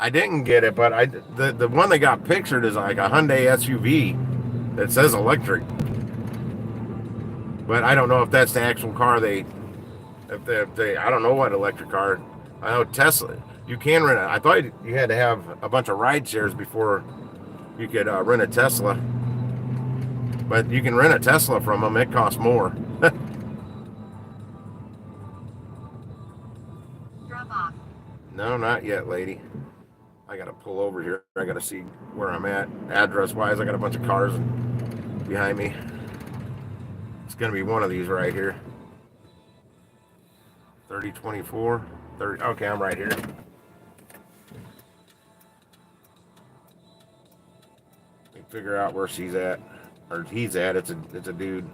I didn't get it, but the one that got pictured is like a Hyundai SUV that says electric. But I don't know if that's the actual car I don't know what electric car. I know Tesla. You can rent it. I thought you had to have a bunch of ride shares before you could rent a Tesla. But you can rent a Tesla from them. It costs more. Drop off. No, not yet, lady. I gotta pull over here. I gotta see where I'm at, address-wise. I got a bunch of cars behind me. It's gonna be one of these right here. 3024. 30. Okay, I'm right here. Let me figure out where she's at, or he's at. It's a dude.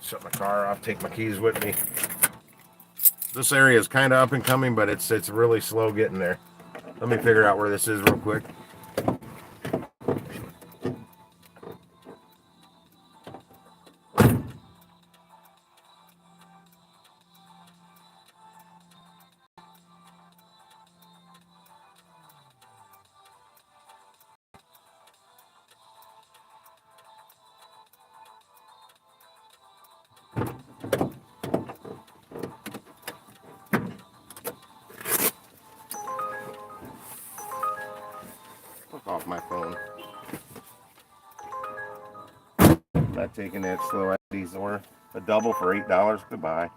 Shut my car off. Take my keys with me. This area is kind of up and coming, but it's really slow getting there. Let me figure out where this is real quick. Off my phone. not taking that slow Eddie's or a double for $8. Goodbye.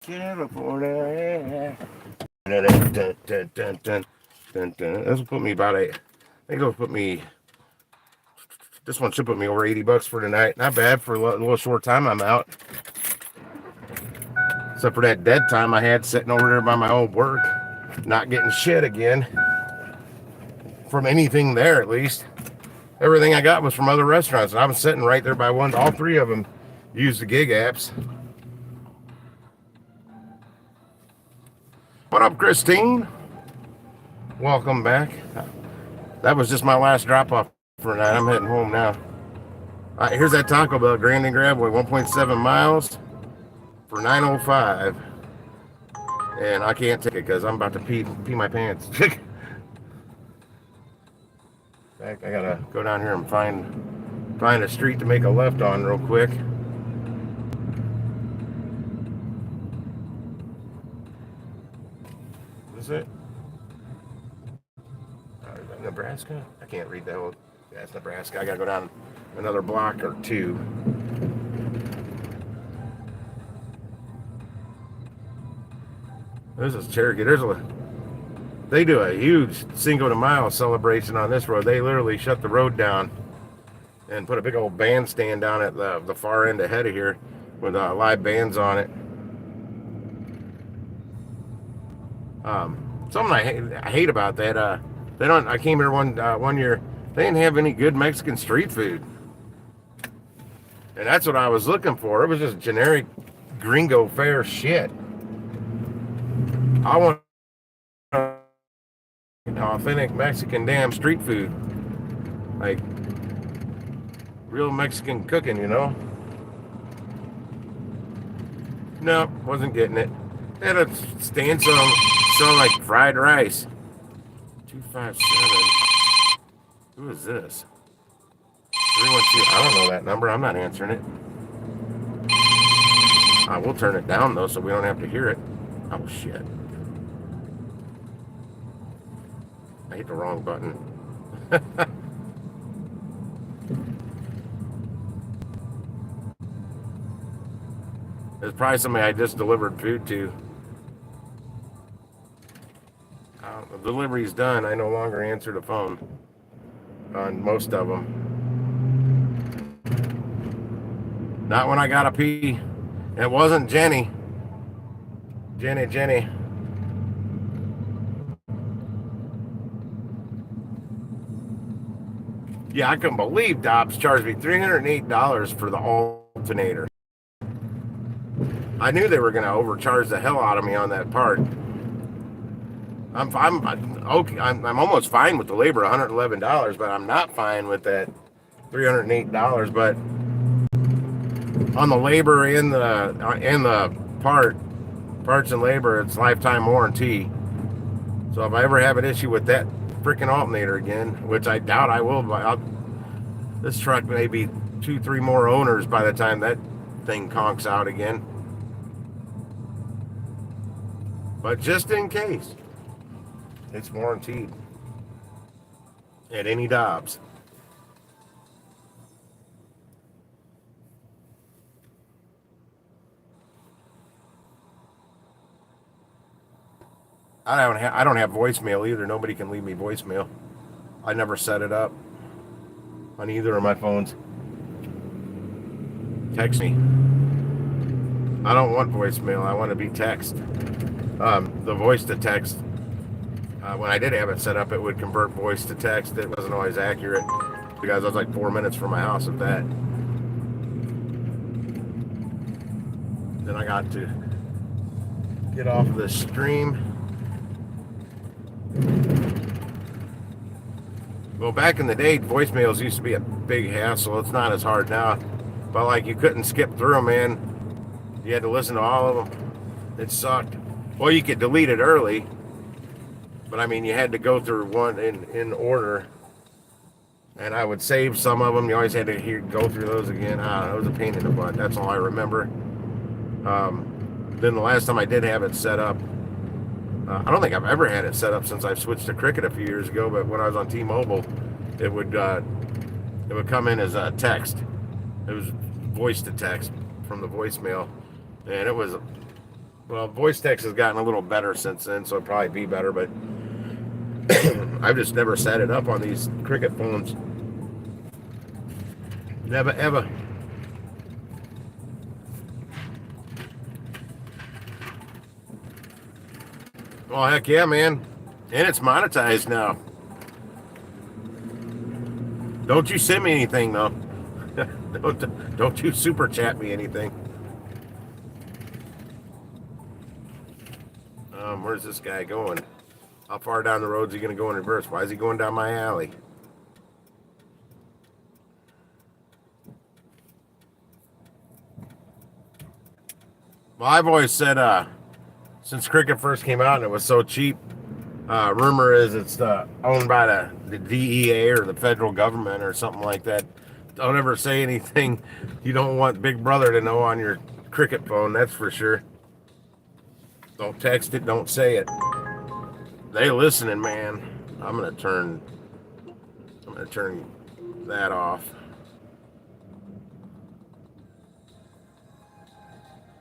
California. Dun, dun, dun, dun, dun, dun, dun. This will put me about I think it'll put me. This one should put me over $80 for tonight. Not bad for a little short time I'm out. Except for that dead time I had sitting over there by my old work, not getting shit again from anything there. At least everything I got was from other restaurants, and I was sitting right there by one. All three of them use the gig apps. What up, Christine? Welcome back. That was just my last drop off for tonight. I'm heading home now. Here's that Taco Bell, Grand and Grabway, 1.7 miles for $9.05. And I can't take it because I'm about to pee my pants. In fact, I gotta go down here and find a street to make a left on real quick. Is it? Is that Nebraska? I can't read that whole. Yeah, it's Nebraska. I gotta go down another block or two. This is Cherokee. They do a huge Cinco de Mayo celebration on this road. They literally shut the road down and put a big old bandstand down at the far end ahead of here with live bands on it. Something I hate about that. They don't. I came here one year. They didn't have any good Mexican street food, and that's what I was looking for. It was just generic gringo fare shit. I want authentic Mexican damn street food, like real Mexican cooking, you know. No, wasn't getting it. They had a stand selling like fried rice. 257. Who is this? 312. I don't know that number. I'm not answering it. I will turn it down though, so we don't have to hear it. Oh shit! I hit the wrong button. It's probably somebody I just delivered food to. The delivery's done. I no longer answer the phone on most of them. Not when I gotta pee. It wasn't Jenny. Jenny. Yeah, I couldn't believe Dobbs charged me $308 for the alternator. I knew they were going to overcharge the hell out of me on that part. I'm okay. I'm almost fine with the labor, $111, but I'm not fine with that $308. But on the labor and the parts and labor, it's lifetime warranty. So if I ever have an issue with that freaking alternator again, which I doubt I will, this truck may be 2-3 more owners by the time that thing conks out again. But just in case, it's warranted at any Dobbs. I don't have voicemail either. Nobody can leave me voicemail. I never set it up on either of my phones. Text me. I don't want voicemail. I want to be text. The voice to text. When I did have it set up, it would convert voice to text. It wasn't always accurate because I was like 4 minutes from my house at that. Then I got to get off of the stream. Well, back in the day, voicemails used to be a big hassle. It's not as hard now. But like you couldn't skip through them, man. You had to listen to all of them. It sucked. Well, you could delete it early. But I mean, you had to go through one in order. And I would save some of them. You always had to go through those again. It was a pain in the butt. That's all I remember. Then the last time I did have it set up, I don't think I've ever had it set up since I've switched to Cricket a few years ago. But when I was on T-Mobile, it would come in as a text. It was voice to text from the voicemail, and it was, well, voice text has gotten a little better since then, so it'll probably be better. But I've just never set it up on these Cricket phones. Never ever. Oh, heck yeah, man. And it's monetized now. Don't you send me anything, though. Don't you super chat me anything. Where's this guy going? How far down the road is he going to go in reverse? Why is he going down my alley? Well, I've always said, since Cricket first came out and it was so cheap, rumor is it's owned by the DEA or the federal government or something like that. Don't ever say anything you don't want Big Brother to know on your Cricket phone, that's for sure. Don't text it, don't say it. They listening, man. I'm gonna turn that off.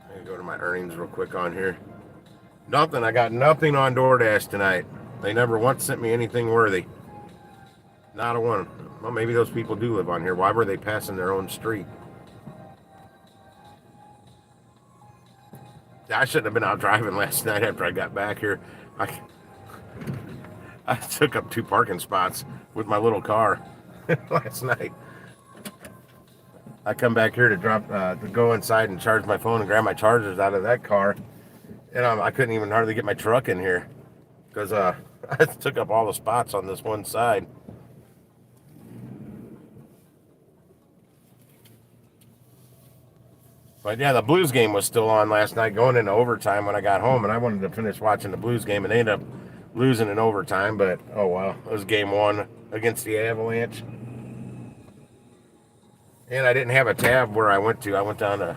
I'm gonna go to my earnings real quick on here. Nothing. I got nothing on DoorDash tonight. They never once sent me anything worthy. Not a one. Well, maybe those people do live on here. Why were they passing their own street? I shouldn't have been out driving last night after I got back here. I took up 2 parking spots with my little car last night. I come back here to go inside and charge my phone and grab my chargers out of that car. And I couldn't even hardly get my truck in here because I took up all the spots on this one side. But yeah, the Blues game was still on last night going into overtime when I got home, and I wanted to finish watching the Blues game, and they ended up losing in overtime, but oh well. It was game 1 against the Avalanche. And I didn't have a tab where I went to. I went down to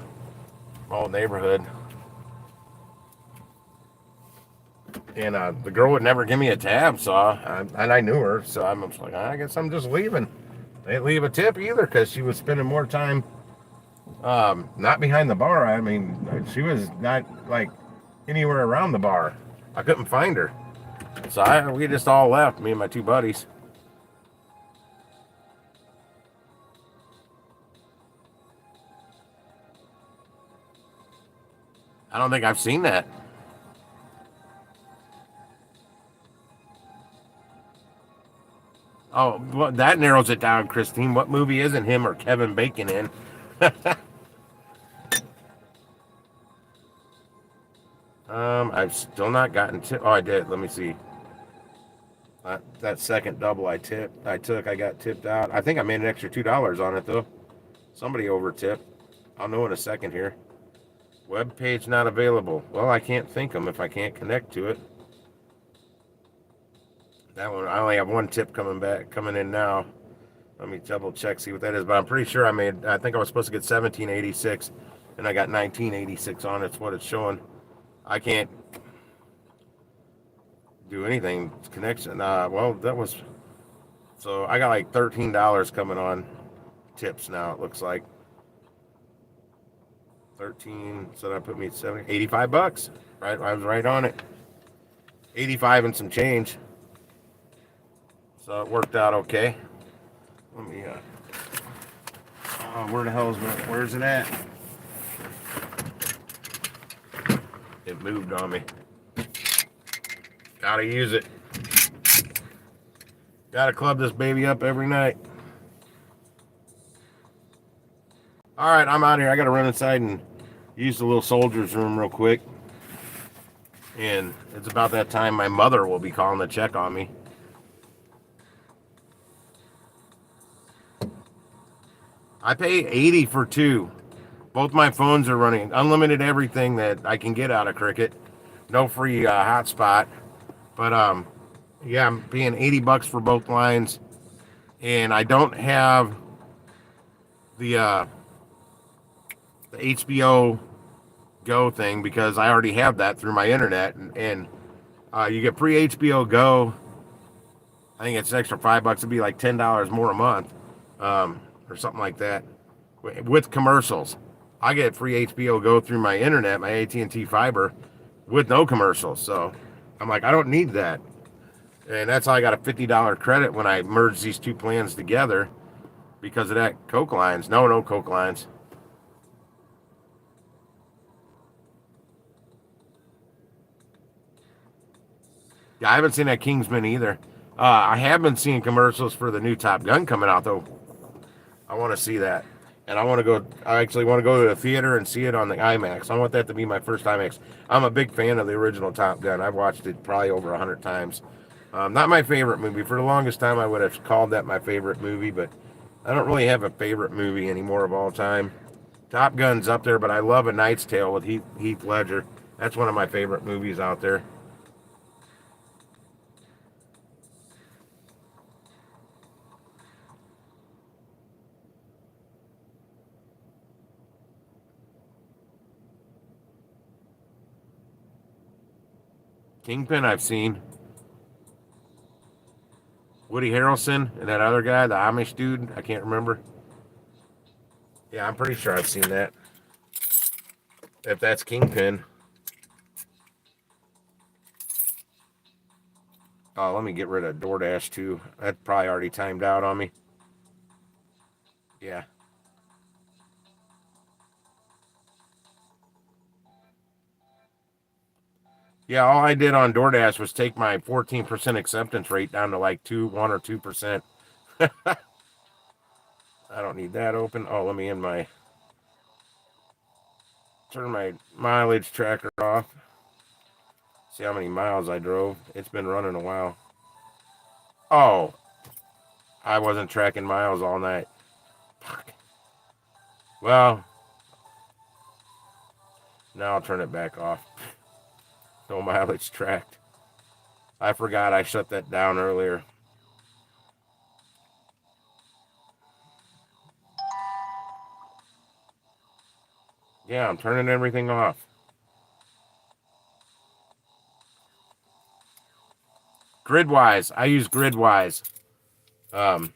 my old neighborhood. And the girl would never give me a tab, so and I knew her, so I'm just like, I guess I'm just leaving. They didn't leave a tip either because she was spending more time not behind the bar. I mean, she was not like anywhere around the bar. I couldn't find her. So we just all left, me and my 2 buddies. I don't think I've seen that. Oh, well, that narrows it down, Christine. What movie isn't him or Kevin Bacon in? I've still not gotten tipped. Oh, I did. Let me see. That second double I got tipped out. I think I made an extra $2 on it though. Somebody over tipped. I'll know in a second here. Web page not available. Well, I can't think them if I can't connect to it. That one, I only have 1 tip coming in now. Let me double check, see what that is. But I'm pretty sure I think I was supposed to get 1786, and I got 1986 on it. It's what it's showing. I can't do anything. Connection. Well, that was. So I got like $13 coming on tips now. It looks like 13. So that put me at $85. Right, I was right on it. 85 and some change. So it worked out okay. Let me, where the hell is it? Where's it at? It moved on me. Gotta use it. Gotta club this baby up every night. Alright, I'm out here. I gotta run inside and use the little soldier's room real quick. And it's about that time my mother will be calling to check on me. I pay $80 for two. Both my phones are running unlimited everything that I can get out of Cricket. No free hotspot. But yeah, I'm paying $80 for both lines. And I don't have the HBO Go thing because I already have that through my internet, and you get free HBO Go. I think it's an extra $5. It'd be like $10 more a month, or something like that, with commercials. I get free HBO Go through my internet, my AT&T fiber, with no commercials. So I'm like, I don't need that, and that's how I got a $50 credit when I merged these two plans together because of that Coke lines. No Coke lines. Yeah, I haven't seen that Kingsman either. I have been seeing commercials for the new Top Gun coming out though. I want to see that, and I actually want to go to the theater and see it on the IMAX. I want that to be my first IMAX. I'm a big fan of the original Top Gun. I've watched it probably over 100 times. Not my favorite movie. For the longest time, I would have called that my favorite movie, but I don't really have a favorite movie anymore of all time. Top Gun's up there, but I love A Knight's Tale with Heath Ledger. That's one of my favorite movies out there. Kingpin I've seen. Woody Harrelson and that other guy, the Amish dude, I can't remember. Yeah, I'm pretty sure I've seen that. If that's Kingpin. Oh, let me get rid of Doordash too. That probably already timed out on me. Yeah. Yeah, all I did on DoorDash was take my 14% acceptance rate down to like 1 or 2%. I don't need that open. Oh, let me turn my mileage tracker off. See how many miles I drove. It's been running a while. Oh, I wasn't tracking miles all night. Fuck. Well, now I'll turn it back off. No mileage tracked. I forgot I shut that down earlier. Yeah, I'm turning everything off. Gridwise. I use Gridwise. And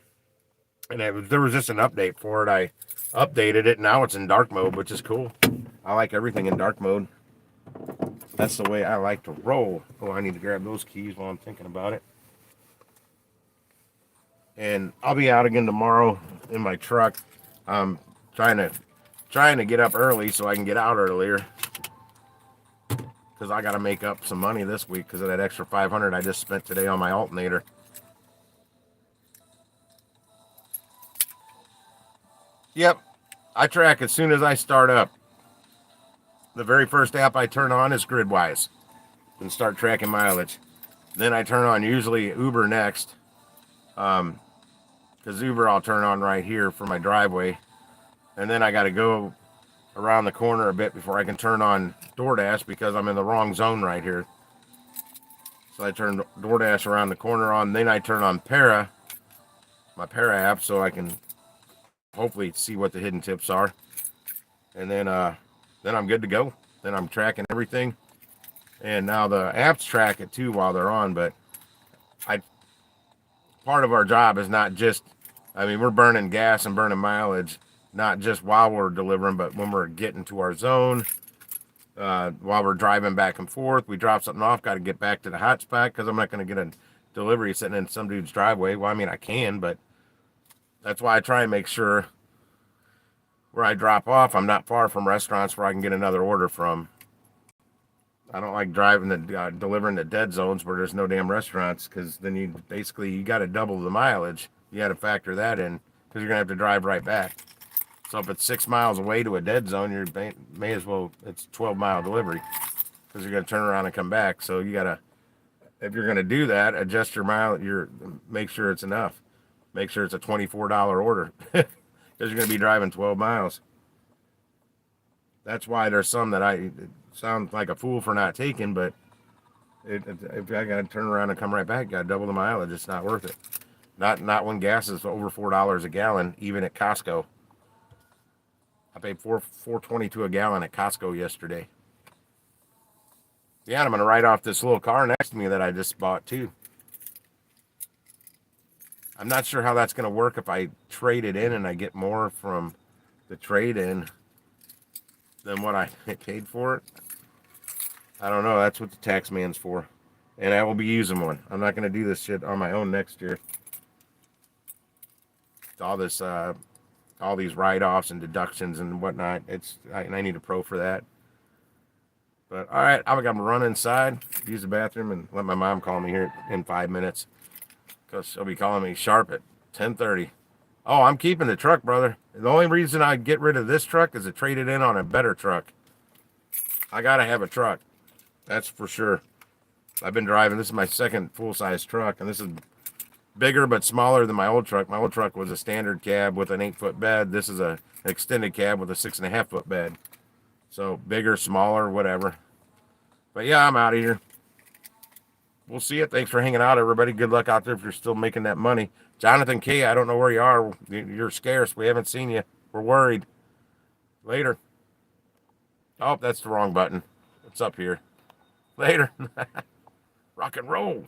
there was just an update for it. I updated it. Now it's in dark mode, which is cool. I like everything in dark mode. That's the way I like to roll. Oh, I need to grab those keys while I'm thinking about it. And I'll be out again tomorrow in my truck. I'm trying to get up early so I can get out earlier. Because I got to make up some money this week because of that extra $500 I just spent today on my alternator. Yep, I track as soon as I start up. The very first app I turn on is Gridwise and start tracking mileage. Then I turn on usually Uber next. Because Uber I'll turn on right here for my driveway. And then I got to go around the corner a bit before I can turn on DoorDash because I'm in the wrong zone right here. So I turn DoorDash around the corner on. Then I turn on my Para app, so I can hopefully see what the hidden tips are. And then I'm good to go. Then I'm tracking everything. And now the apps track it too while they're on. But part of our job is not just, we're burning gas and burning mileage, not just while we're delivering, but when we're getting to our zone. while we're driving back and forth. We drop something off, got to get back to the hot spot because I'm not going to get a delivery sitting in some dude's driveway. Well, I mean, I can, but that's why I try and make sure where I drop off, I'm not far from restaurants where I can get another order from. I don't like driving to delivering to dead zones where there's no damn restaurants, because then you got to double the mileage. You got to factor that in because you're gonna have to drive right back. So if it's 6 miles away to a dead zone, you may as well, it's 12-mile delivery because you're gonna turn around and come back. So you gotta, if you're gonna do that, adjust your make sure it's enough. Make sure it's a $24 order because you're gonna be driving 12 miles. That's why there's some that I sound like a fool for not taking, but if I gotta turn around and come right back, gotta double the mileage. It's not worth it. Not when gas is over $4 a gallon, even at Costco. I paid $4.22 a gallon at Costco yesterday. Yeah, I'm gonna write off this little car next to me that I just bought too. I'm not sure how that's gonna work if I trade it in and I get more from the trade-in than what I paid for it. I don't know. That's what the tax man's for. And I will be using one. I'm not going to do this shit on my own next year. All these write-offs and deductions and whatnot. I need a pro for that. But all right, I'm gonna run inside, use the bathroom, and let my mom call me here in 5 minutes, because she'll be calling me sharp at 10:30. Oh, I'm keeping the truck, brother. The only reason I get rid of this truck is to trade it in on a better truck. I gotta have a truck. That's for sure. I've been driving. This is my second full-size truck, and this is bigger but smaller than my old truck. My old truck was a standard cab with an 8-foot bed. This is an extended cab with a 6.5-foot bed. So bigger, smaller, whatever. But yeah, I'm out of here. We'll see you. Thanks for hanging out, everybody. Good luck out there if you're still making that money. Jonathan K., I don't know where you are. You're scarce. We haven't seen you. We're worried. Later. Oh, that's the wrong button. It's up here. Later. Rock and roll.